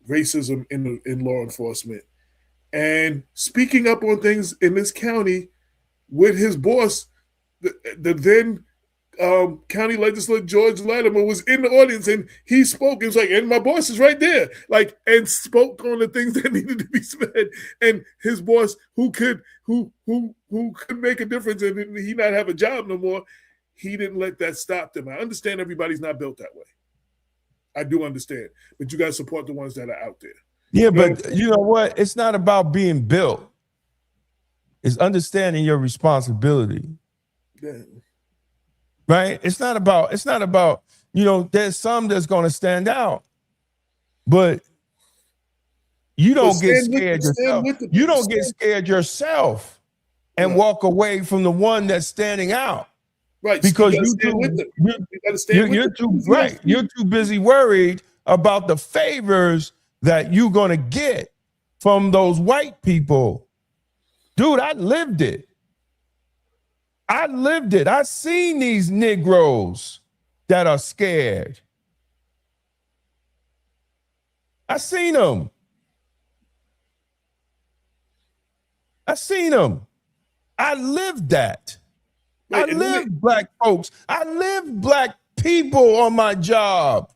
C: racism in law enforcement and speaking up on things in this county with his boss, the then county legislator George Latimer was in the audience, and he spoke. It was like, and my boss is right there, like, and spoke on the things that needed to be said. And his boss, who could make a difference, and he not have a job no more, he didn't let that stop them. I understand everybody's not built that way. I do understand, but you got to support the ones that are out there.
B: Yeah, but you know what? It's not about being built. It's understanding your responsibility.
C: Yeah.
B: Right? It's not about, you know, there's some that's going to stand out, but you don't get scared yourself. You don't get scared yourself and walk away from the one that's standing out.
C: Right.
B: Because you're too busy worried about the favors that you're going to get from those white people. Dude, I lived it. I seen these Negroes that are scared. I seen them. I lived that. I lived Black folks. I lived Black people on my job.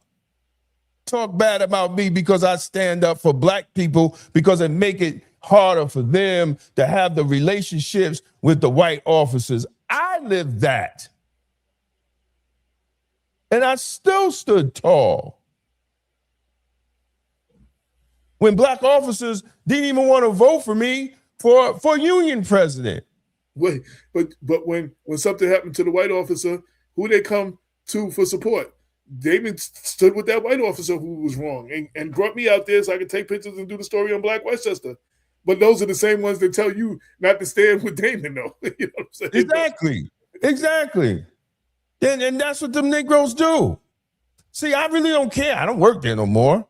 B: Talk bad about me because I stand up for Black people, because it make it harder for them to have the relationships with the white officers. I lived that. And I still stood tall. When Black officers didn't even want to vote for me for union president.
C: Wait, but when something happened to the white officer, who they come to for support? Damon stood with that white officer who was wrong and brought me out there so I could take pictures and do the story on Black Westchester. But those are the same ones that tell you not to stand with Damon, though. You know what I'm saying?
B: Exactly. And that's what them Negroes do. See, I really don't care. I don't work there no more.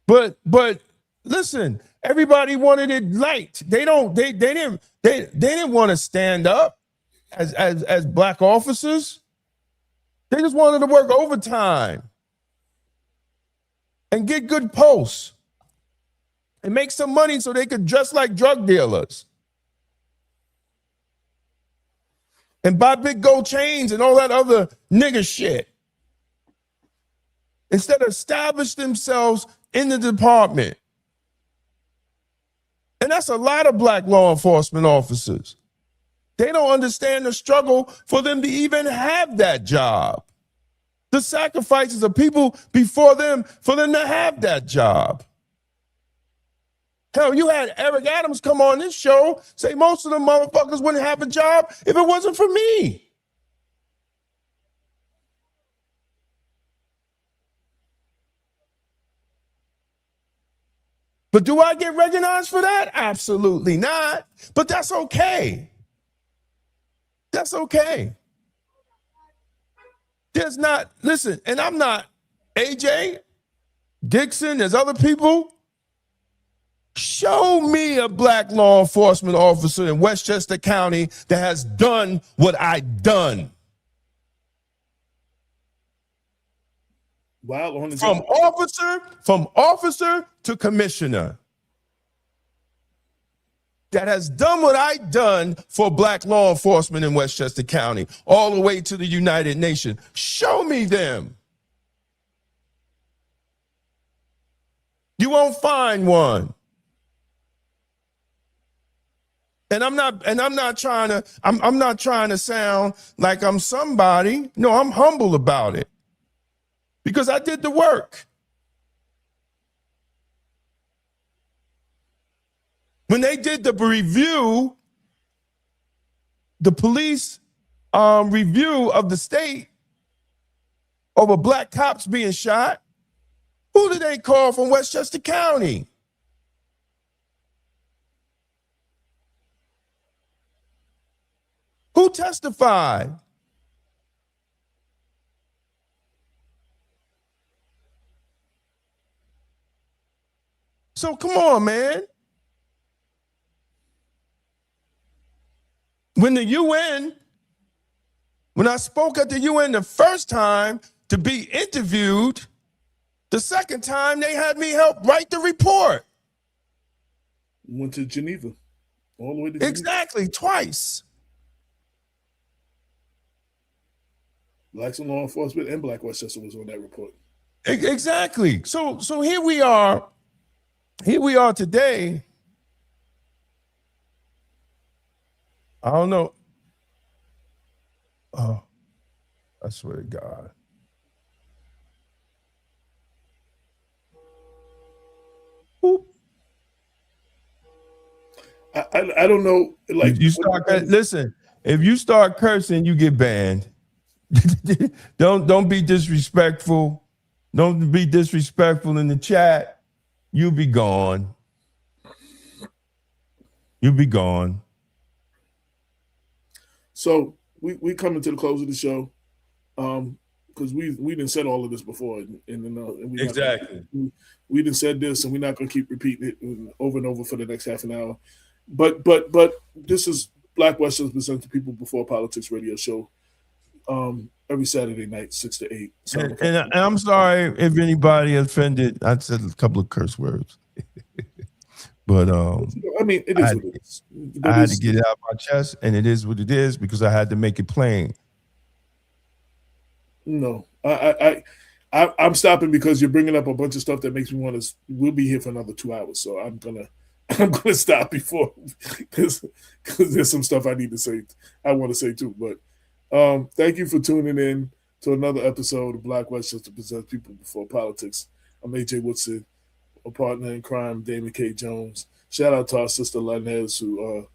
B: But listen, Everybody wanted it light. They didn't want to stand up as black officers. They just wanted to work overtime and get good posts and make some money so they could dress like drug dealers and buy big gold chains and all that other nigger shit. Instead of establish themselves in the department. And that's a lot of black law enforcement officers. They don't understand the struggle for them to even have that job. The sacrifices of people before them for them to have that job. Hell, you had Eric Adams come on this show, say most of them motherfuckers wouldn't have a job if it wasn't for me. But do I get recognized for that? Absolutely not. But that's okay. That's okay. There's not, listen, and I'm not AJ, Dixon, there's other people. Show me a black law enforcement officer in Westchester County that has done what I done.
C: Wow,
B: from officer to commissioner that has done what I done for black law enforcement in Westchester County, all the way to the United Nations. Show me them. You won't find one. And I'm not trying to sound like I'm somebody. No, I'm humble about it. Because I did the work. When they did the review, the police review of the state over black cops being shot, who did they call from Westchester County? Who testified? So come on, man. When I spoke at the UN the first time to be interviewed, the second time they had me help write the report.
C: Went to Geneva, all the way to Geneva.
B: Exactly, twice.
C: Blacks in law enforcement and Black Westchester was on that report.
B: Exactly. So here we are. Here we are today. I don't know. Oh, I swear to God. Oop.
C: I don't know. Like
B: you start listen. If you start cursing, you get banned. Don't be disrespectful. Don't be disrespectful in the chat. You'll be gone. You'll be gone.
C: So we coming to the close of the show, because we didn't said all of this before, and we
B: exactly
C: we didn't said this, and we're not going to keep repeating it over and over for the next half an hour. But this is Black Westchester Presents the People Before Politics radio show, every Saturday night, 6 to 8.
B: And I'm sorry if anybody offended. I said a couple of curse words. But
C: I mean, it is what it is.
B: I had to get it out of my chest, and it is what it is because I had to make it plain.
C: No, I'm stopping because you're bringing up a bunch of stuff that makes me want to. We'll be here for another 2 hours, so I'm gonna stop before because there's some stuff I need to say. I want to say too, but thank you for tuning in to another episode of Black Westchester Presents People Before Politics. I'm AJ Woodson. A partner in crime, Damon K. Jones. Shout out to our sister Lanez, who, you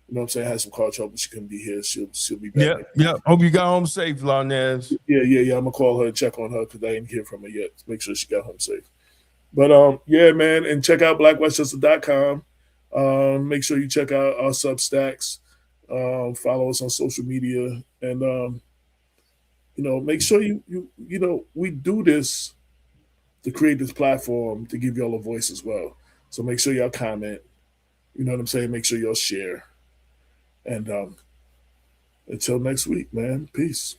C: know what I'm saying, had some car trouble. She couldn't be here. She'll be back.
B: Yeah. Hope you got home safe, Lanez.
C: Yeah. I'm going to call her and check on her because I didn't hear from her yet. Make sure she got home safe. But, yeah, man, and check out blackwestchester.com. Make sure you check out our Substacks. Follow us on social media. And, make sure we do this to create this platform to give y'all a voice as well. So make sure y'all comment. You know what I'm saying? Make sure y'all share. And until next week, man. Peace.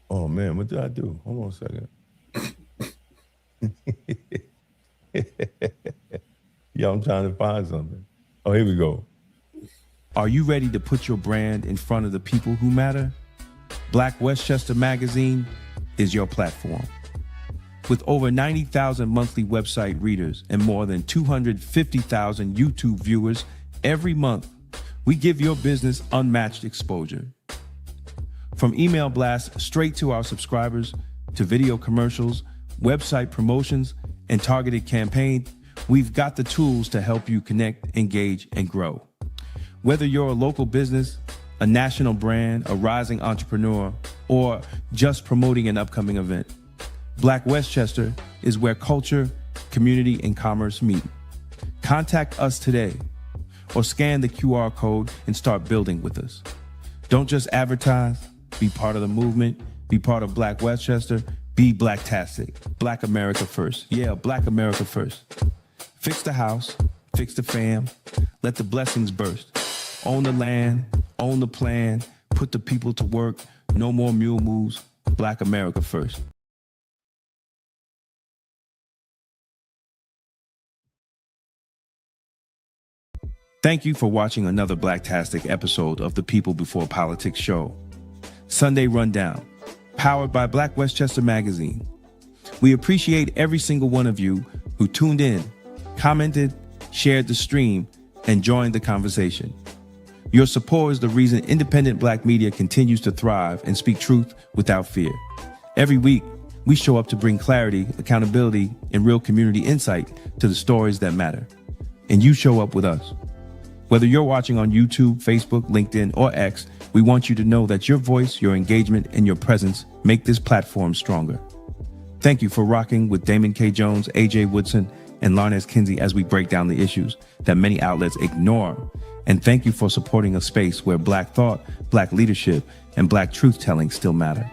B: Oh man, what did I do? Hold on a second. Yo, I'm trying to find something. Oh, here we go.
A: Are you ready to put your brand in front of the people who matter? Black Westchester Magazine is your platform. With over 90,000 monthly website readers and more than 250,000 YouTube viewers every month, we give your business unmatched exposure. From email blasts straight to our subscribers, to video commercials, website promotions, and targeted campaigns, we've got the tools to help you connect, engage, and grow. Whether you're a local business, a national brand, a rising entrepreneur, or just promoting an upcoming event, Black Westchester is where culture, community, and commerce meet. Contact us today or scan the QR code and start building with us. Don't just advertise, be part of the movement, be part of Black Westchester, be Blacktastic. Black America first. Yeah, Black America first. Fix the house, fix the fam, let the blessings burst. Own the land, own the plan, put the people to work, no more mule moves, Black America first. Thank you for watching another Blacktastic episode of the People Before Politics show. Sunday Rundown, powered by Black Westchester Magazine. We appreciate every single one of you who tuned in, commented, shared the stream, and joined the conversation. Your support is the reason independent Black media continues to thrive and speak truth without fear. Every week, we show up to bring clarity, accountability, and real community insight to the stories that matter. And you show up with us. Whether you're watching on YouTube, Facebook, LinkedIn, or X, we want you to know that your voice, your engagement, and your presence make this platform stronger. Thank you for rocking with Damon K. Jones, AJ Woodson, and Larnez Kinsey as we break down the issues that many outlets ignore. And thank you for supporting a space where Black thought, Black leadership, and Black truth-telling still matter.